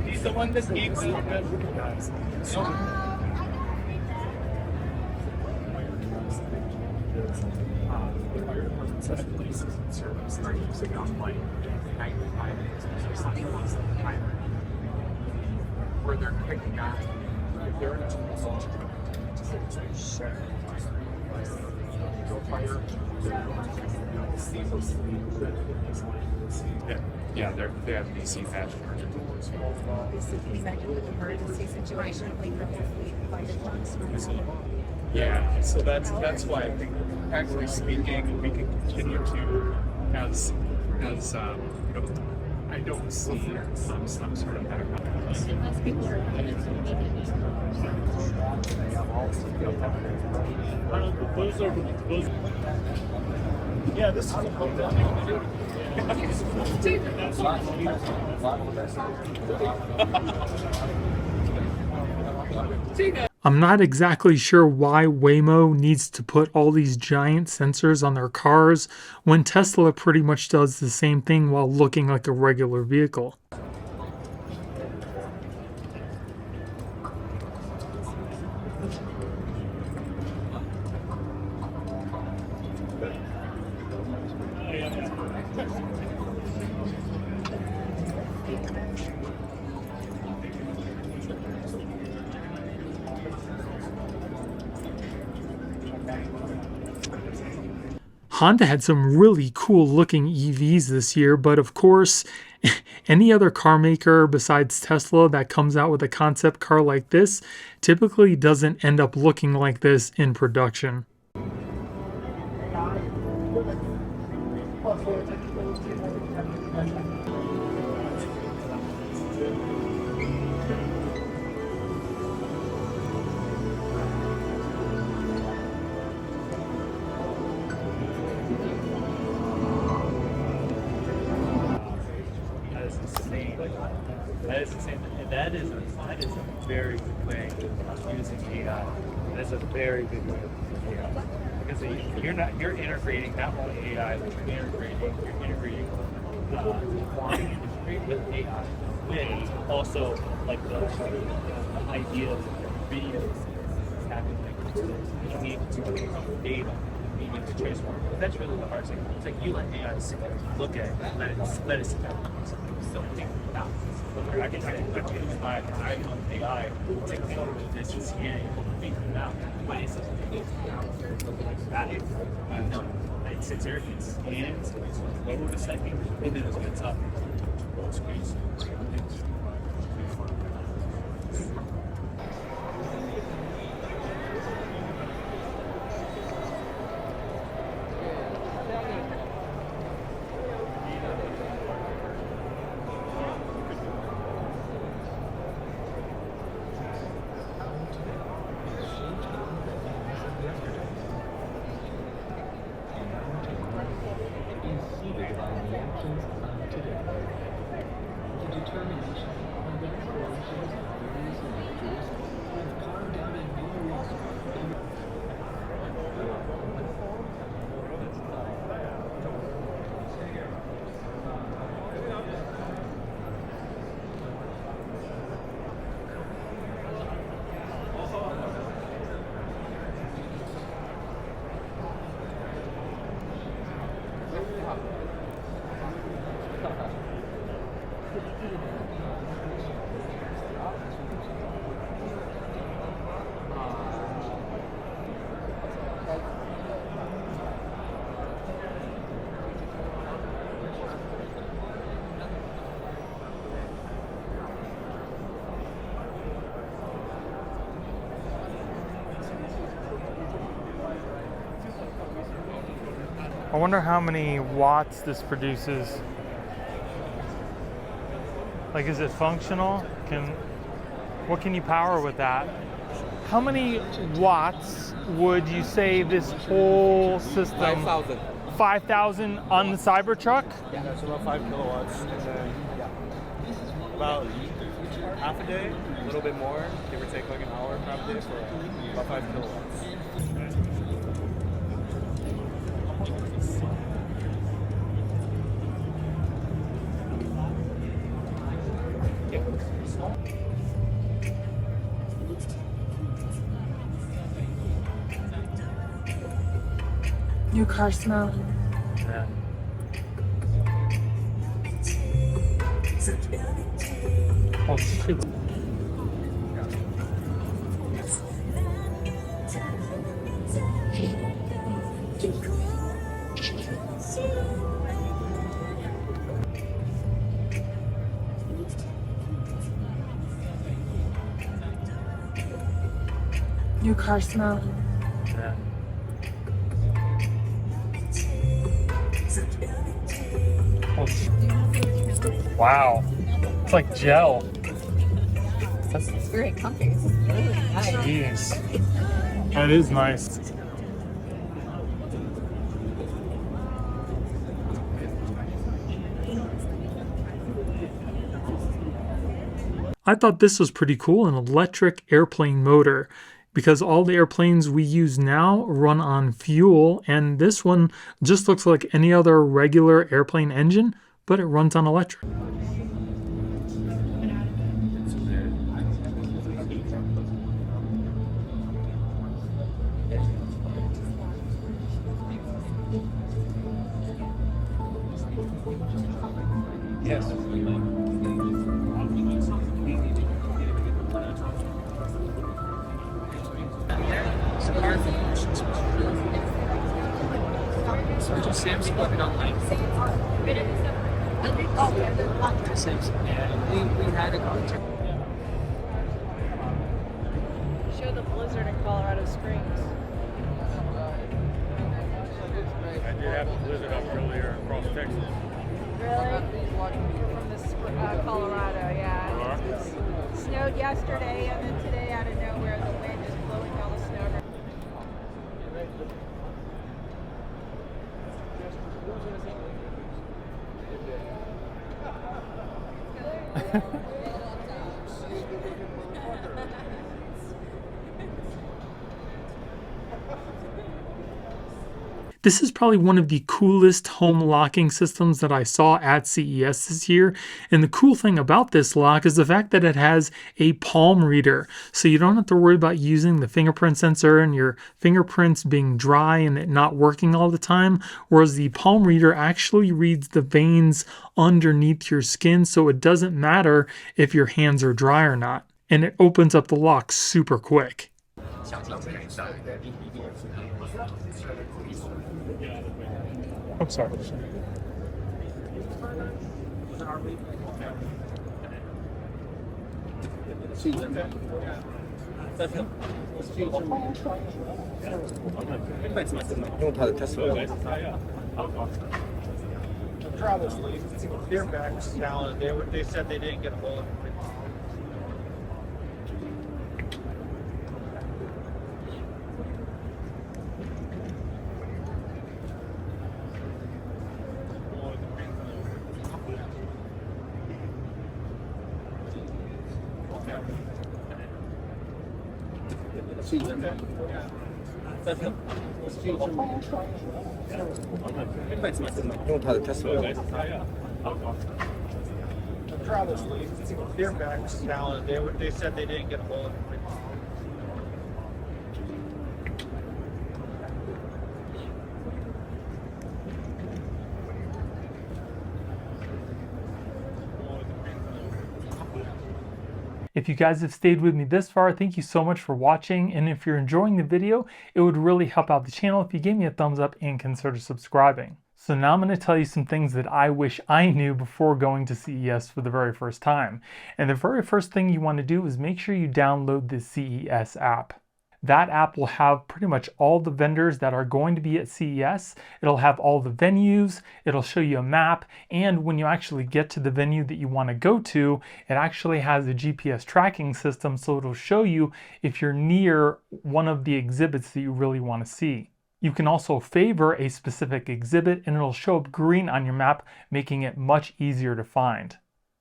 He's the one that gave me Where they're picking up. Yeah, they have DC patch. Emergency situation, we find it on. Yeah, so that's why I think, practically speaking, we can continue to, as you know, I don't see some sort of backup. Yeah, this is a I'm not exactly sure why Waymo needs to put all these giant sensors on their cars when Tesla pretty much does the same thing while looking like a regular vehicle. Honda had some really cool looking EVs this year, but of course, any other car maker besides Tesla that comes out with a concept car like this typically doesn't end up looking like this in production. That is the same, and that is a very good way of using AI. That's a very good way of using AI because you're integrating not only AI, but you're integrating quantum industry with AI, with also like the ideas, videos, happening. You need to data. You need to trace more. That's really the hard thing. It's like you let AI look at it, let it sit down. So think about it. I can use my AI, take a photo of this and scan it, figure it out. But it's that it sits there, it scans, it's lower a second, and then it spits up. The determination of the exploration of I wonder how many watts this produces. Like, is it functional? What can you power with that? How many watts would you say this whole system? 5,000. 5,000 on the Cybertruck? Yeah, that's about 5 kilowatts. And then about half a day, a little bit more, give or take like an hour half a day for about 5 kilowatts. New car smell. Yeah. Oh shit. New car smell. Yeah. Oh, wow. It's like gel. It's very comfy. It's really nice. Jeez. That is nice. I thought this was pretty cool, an electric airplane motor, because all the airplanes we use now run on fuel, and this one just looks like any other regular airplane engine, but it runs on electric. Yes. So Sam's working on like Sam's. Yeah, we had a contract. Show the blizzard in Colorado Springs. I did have a blizzard up earlier across Texas. Really? From this Colorado, yeah. It snowed yesterday, and then today out of nowhere the wind is blowing all the snow. This is probably one of the coolest home locking systems that I saw at CES this year. And the cool thing about this lock is the fact that it has a palm reader. So you don't have to worry about using the fingerprint sensor and your fingerprints being dry and it not working all the time. Whereas the palm reader actually reads the veins underneath your skin. So it doesn't matter if your hands are dry or not. And it opens up the lock super quick. Oh, sorry. Probably. They're back down. They said they didn't get a hold of it. Probably. They're back down. They said they didn't get a hold of it. If you guys have stayed with me this far, thank you so much for watching. And if you're enjoying the video, it would really help out the channel if you gave me a thumbs up and consider subscribing. So now I'm going to tell you some things that I wish I knew before going to CES for the very first time. And the very first thing you want to do is make sure you download the CES app. That app will have pretty much all the vendors that are going to be at CES. It'll have all the venues, it'll show you a map, and when you actually get to the venue that you want to go to, it actually has a GPS tracking system, so it'll show you if you're near one of the exhibits that you really want to see. You can also favor a specific exhibit and it'll show up green on your map, making it much easier to find.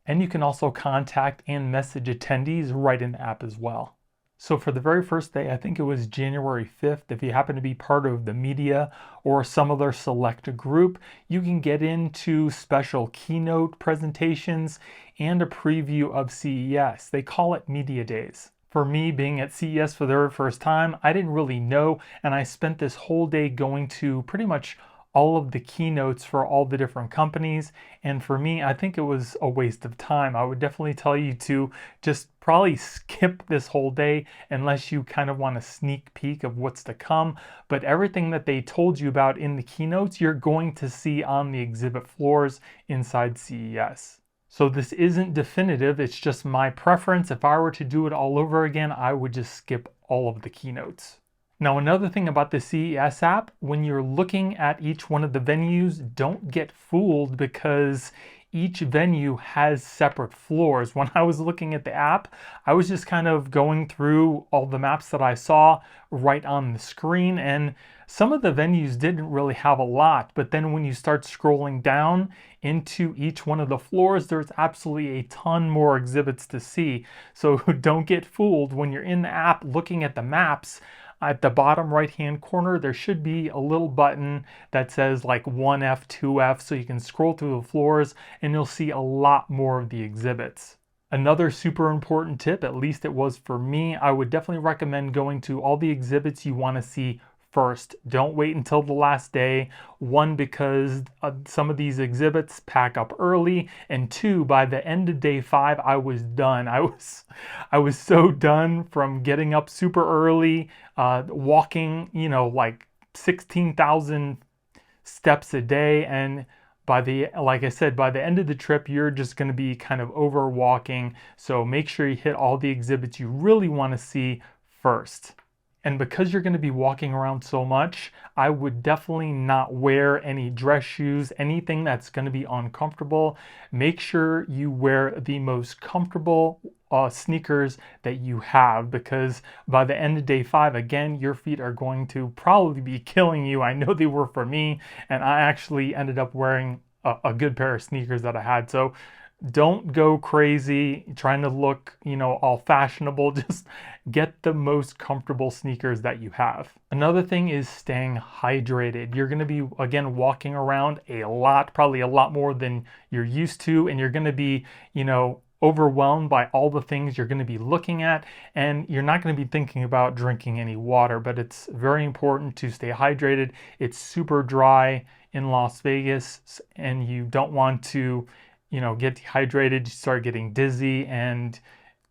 And you can also contact and message attendees right in the app as well. So for the very first day, I think it was January 5th, if you happen to be part of the media or some other select group, you can get into special keynote presentations and a preview of CES. They call it Media Days. For me, being at CES for the very first time, I didn't really know, and I spent this whole day going to pretty much all of the keynotes for all the different companies. And for me, I think it was a waste of time. I would definitely tell you to just probably skip this whole day unless you kind of want a sneak peek of what's to come. But everything that they told you about in the keynotes, you're going to see on the exhibit floors inside CES. So this isn't definitive, it's just my preference. If I were to do it all over again, I would just skip all of the keynotes. Now, another thing about the CES app, when you're looking at each one of the venues, don't get fooled because each venue has separate floors. When I was looking at the app, I was just kind of going through all the maps that I saw right on the screen, and some of the venues didn't really have a lot, but then when you start scrolling down into each one of the floors, there's absolutely a ton more exhibits to see. So don't get fooled when you're in the app looking at the maps. At the bottom right hand corner, there should be a little button that says like 1F, 2F, so you can scroll through the floors and you'll see a lot more of the exhibits. Another super important tip, at least it was for me, I would definitely recommend going to all the exhibits you want to see first. Don't wait until the last day. One, because some of these exhibits pack up early, and two, by the end of day 5, I was done. I was so done from getting up super early, walking, like 16,000 steps a day, and like I said, by the end of the trip, you're just going to be kind of over walking. So make sure you hit all the exhibits you really want to see first. And because you're going to be walking around so much, I would definitely not wear any dress shoes, anything that's going to be uncomfortable. Make sure you wear the most comfortable sneakers that you have, because by the end of day 5, again, your feet are going to probably be killing you. I know they were for me, and I actually ended up wearing a good pair of sneakers that I had. So don't go crazy trying to look, all fashionable. Just get the most comfortable sneakers that you have. Another thing is staying hydrated. You're going to be, again, walking around a lot, probably a lot more than you're used to, and you're going to be, overwhelmed by all the things you're going to be looking at, and you're not going to be thinking about drinking any water, but it's very important to stay hydrated. It's super dry in Las Vegas, and you don't want to get dehydrated, you start getting dizzy, and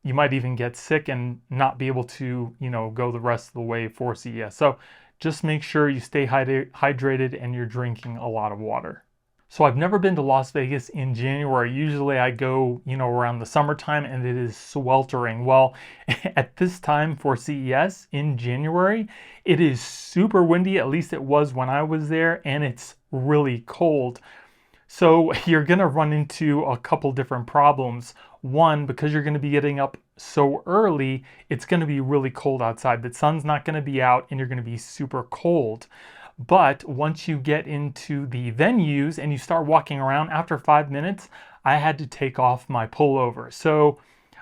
you might even get sick and not be able to, go the rest of the way for CES. So just make sure you stay hydrated and you're drinking a lot of water. So I've never been to Las Vegas in January. Usually I go, around the summertime, and it is sweltering. Well, at this time for CES in January, it is super windy, at least it was when I was there, and it's really cold. So you're going to run into a couple different problems. One, because you're going to be getting up so early, it's going to be really cold outside. The sun's not going to be out and you're going to be super cold. But once you get into the venues and you start walking around, after 5 minutes, I had to take off my pullover. So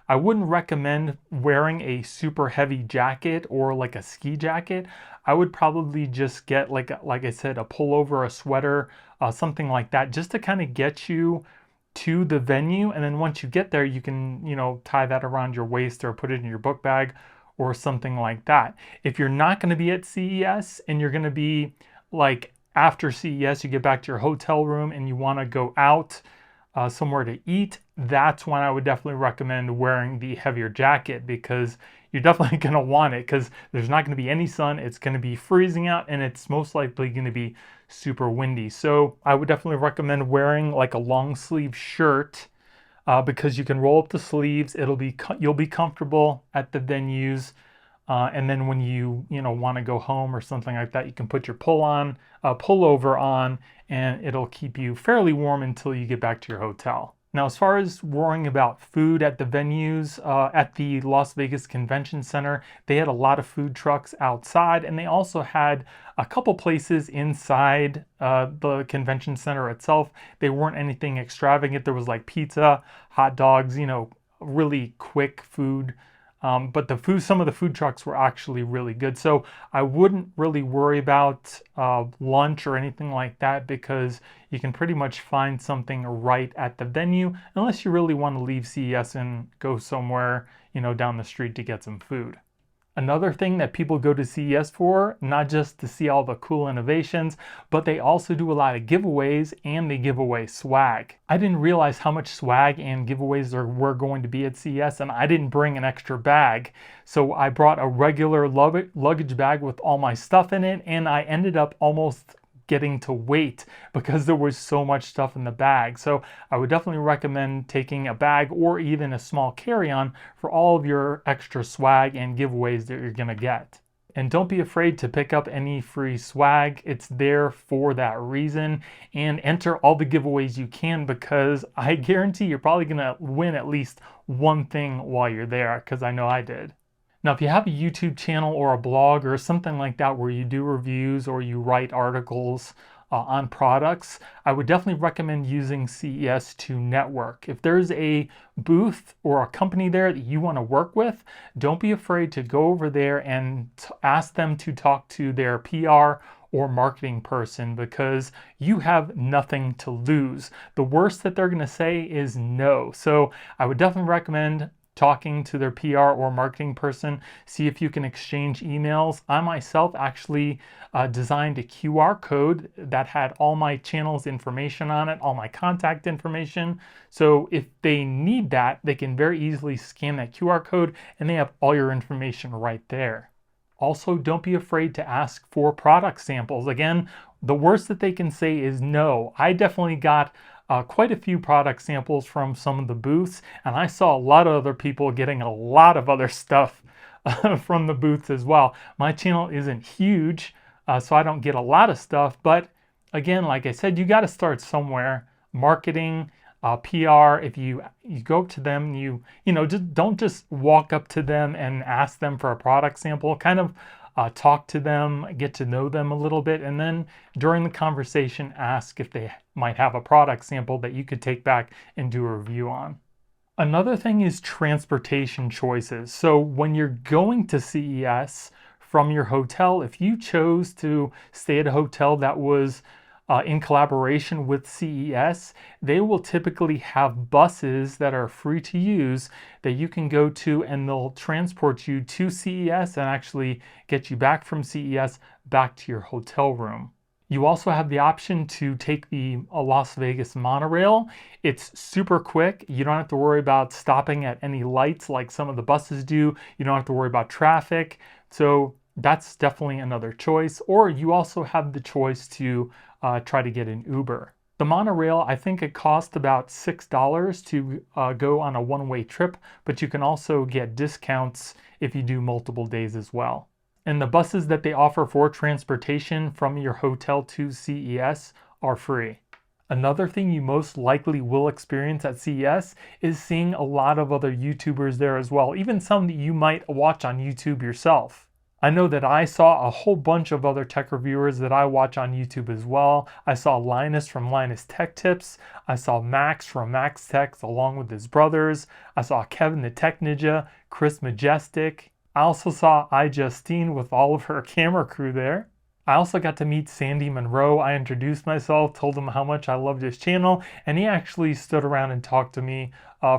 I wouldn't recommend wearing a super heavy jacket or like a ski jacket. I would probably just get, like I said, a pullover, a sweater, something like that, just to kind of get you to the venue. And then once you get there, you can, tie that around your waist or put it in your book bag or something like that. If you're not going to be at CES and you're going to be like after CES, you get back to your hotel room and you want to go out somewhere to eat, that's when I would definitely recommend wearing the heavier jacket, because you're definitely going to want it, because there's not going to be any sun. It's going to be freezing out, and it's most likely going to be super windy. So I would definitely recommend wearing like a long sleeve shirt, because you can roll up the sleeves. You'll be comfortable at the venues. And then when you want to go home or something like that, you can put your pullover on, and it'll keep you fairly warm until you get back to your hotel. Now, as far as worrying about food at the venues, at the Las Vegas Convention Center, they had a lot of food trucks outside, and they also had a couple places inside the convention center itself. They weren't anything extravagant. There was like pizza, hot dogs, really quick food. But some of the food trucks were actually really good. So I wouldn't really worry about lunch or anything like that, because you can pretty much find something right at the venue, unless you really want to leave CES and go somewhere, down the street to get some food. Another thing that people go to CES for, not just to see all the cool innovations, but they also do a lot of giveaways, and they give away swag. I didn't realize how much swag and giveaways there were going to be at CES, and I didn't bring an extra bag. So I brought a regular luggage bag with all my stuff in it, and I ended up almost getting to wait because there was so much stuff in the bag. So I would definitely recommend taking a bag or even a small carry-on for all of your extra swag and giveaways that you're gonna get. And don't be afraid to pick up any free swag. It's there for that reason. And enter all the giveaways you can, because I guarantee you're probably gonna win at least one thing while you're there, because I know I did. Now, if you have a YouTube channel or a blog or something like that where you do reviews or you write articles on products, I would definitely recommend using CES to network. If there's a booth or a company there that you want to work with, don't be afraid to go over there and ask them to talk to their PR or marketing person, because you have nothing to lose. The worst that they're going to say is no. So I would definitely recommend talking to their PR or marketing person. See if you can exchange emails. I myself actually designed a QR code that had all my channels information on it, all my contact information. So if they need that, they can very easily scan that QR code, and they have all your information right there. Also, don't be afraid to ask for product samples. Again, the worst that they can say is no. I definitely got quite a few product samples from some of the booths, and I saw a lot of other people getting a lot of other stuff from the booths as well. My channel isn't huge, so I don't get a lot of stuff, but again, like I said, you got to start somewhere. Marketing, PR, if you go up to them, don't just walk up to them and ask them for a product sample. Kind of talk to them, get to know them a little bit, and then during the conversation, ask if they might have a product sample that you could take back and do a review on. Another thing is transportation choices. So when you're going to CES from your hotel, if you chose to stay at a hotel that was in collaboration with CES, they will typically have buses that are free to use that you can go to, and they'll transport you to CES and actually get you back from CES back to your hotel room. You also have the option to take the Las Vegas monorail. It's super quick. You don't have to worry about stopping at any lights like some of the buses do. You don't have to worry about traffic. So that's definitely another choice. Or you also have the choice to try to get an Uber. The monorail, I think it costs about $6 to go on a one-way trip, but you can also get discounts if you do multiple days as well. And the buses that they offer for transportation from your hotel to CES are free. Another thing you most likely will experience at CES is seeing a lot of other YouTubers there as well, even some that you might watch on YouTube yourself. I know that I saw a whole bunch of other tech reviewers that I watch on YouTube as well. I saw Linus from Linus Tech Tips. I saw Max from Max Techs along with his brothers. I saw Kevin the Tech Ninja, Chris Majestic. I also saw iJustine with all of her camera crew there. I also got to meet Sandy Monroe. I introduced myself, told him how much I loved his channel, and he actually stood around and talked to me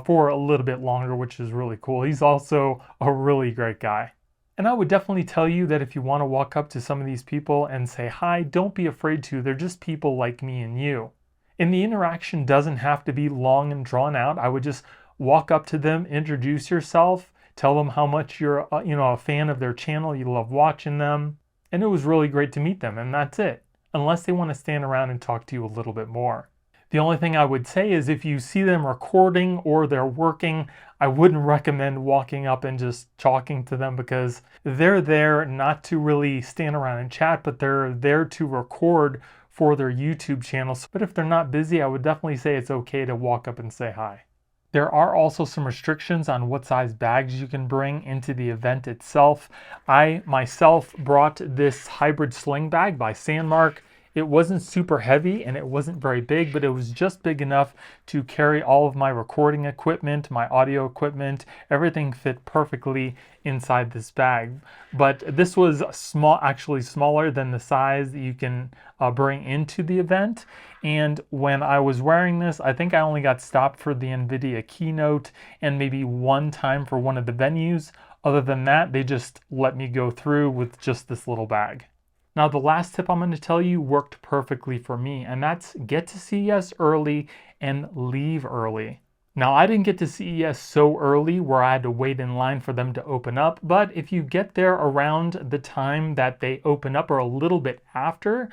for a little bit longer, which is really cool. He's also a really great guy. And I would definitely tell you that if you want to walk up to some of these people and say hi, don't be afraid to. They're just people like me and you. And the interaction doesn't have to be long and drawn out. I would just walk up to them, introduce yourself, tell them how much you're a fan of their channel, you love watching them, and it was really great to meet them, and that's it. Unless they want to stand around and talk to you a little bit more. The only thing I would say is if you see them recording or they're working, I wouldn't recommend walking up and just talking to them, because they're there not to really stand around and chat, but they're there to record for their YouTube channels. But if they're not busy, I would definitely say it's okay to walk up and say hi. There are also some restrictions on what size bags you can bring into the event itself. I myself brought this hybrid sling bag by Sandmark. It wasn't super heavy and it wasn't very big, but it was just big enough to carry all of my recording equipment, my audio equipment. Everything fit perfectly inside this bag. But this was small, actually smaller than the size that you can bring into the event. And when I was wearing this, I think I only got stopped for the NVIDIA keynote and maybe one time for one of the venues. Other than that, they just let me go through with just this little bag. Now, the last tip I'm going to tell you worked perfectly for me, and that's get to CES early and leave early. Now, I didn't get to CES so early where I had to wait in line for them to open up, but if you get there around the time that they open up or a little bit after,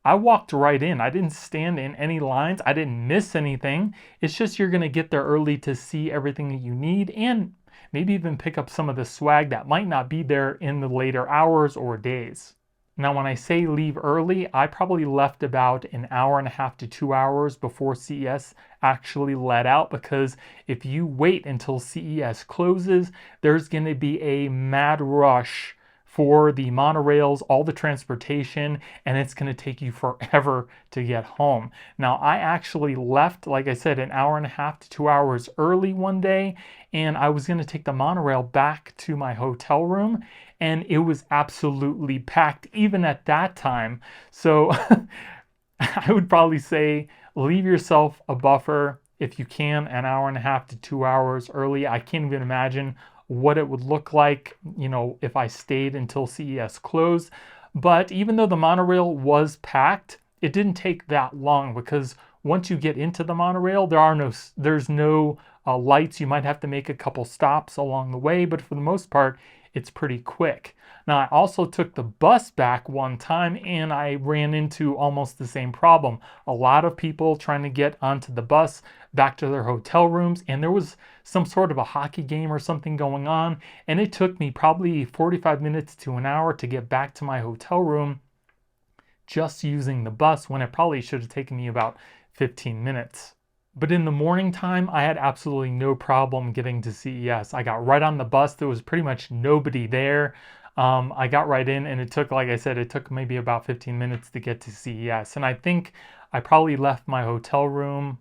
I walked right in. I didn't stand in any lines. I didn't miss anything. It's just you're going to get there early to see everything that you need and maybe even pick up some of the swag that might not be there in the later hours or days. Now, when I say leave early, I probably left about an hour and a half to 2 hours before CES actually let out, because if you wait until CES closes, there's going to be a mad rush for the monorails, all the transportation, and it's going to take you forever to get home. Now, I actually left, like I said, an hour and a half to 2 hours early one day, and I was going to take the monorail back to my hotel room, and it was absolutely packed even at that time. So I would probably say leave yourself a buffer if you can, an hour and a half to 2 hours early. I can't even imagine what it would look like, if I stayed until CES closed. But even though the monorail was packed, it didn't take that long, because once you get into the monorail, there's no lights. You might have to make a couple stops along the way, but for the most part, it's pretty quick. Now, I also took the bus back one time and I ran into almost the same problem. A lot of people trying to get onto the bus back to their hotel rooms, and there was some sort of a hockey game or something going on, and it took me probably 45 minutes to an hour to get back to my hotel room just using the bus, when it probably should have taken me about 15 minutes. But in the morning time, I had absolutely no problem getting to CES. I got right on the bus. There was pretty much nobody there. I got right in, and it took, like I said, it took maybe about 15 minutes to get to CES. And I think I probably left my hotel room,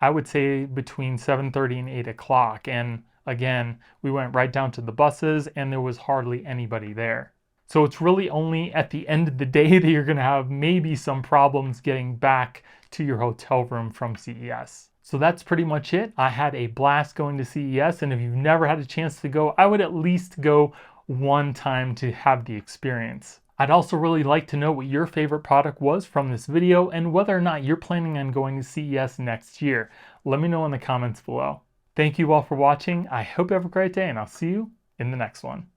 I would say between 7:30 and 8 o'clock. And again, we went right down to the buses and there was hardly anybody there. So it's really only at the end of the day that you're going to have maybe some problems getting back to your hotel room from CES. So that's pretty much it. I had a blast going to CES, and if you've never had a chance to go, I would at least go one time to have the experience. I'd also really like to know what your favorite product was from this video and whether or not you're planning on going to CES next year. Let me know in the comments below. Thank you all for watching. I hope you have a great day, and I'll see you in the next one.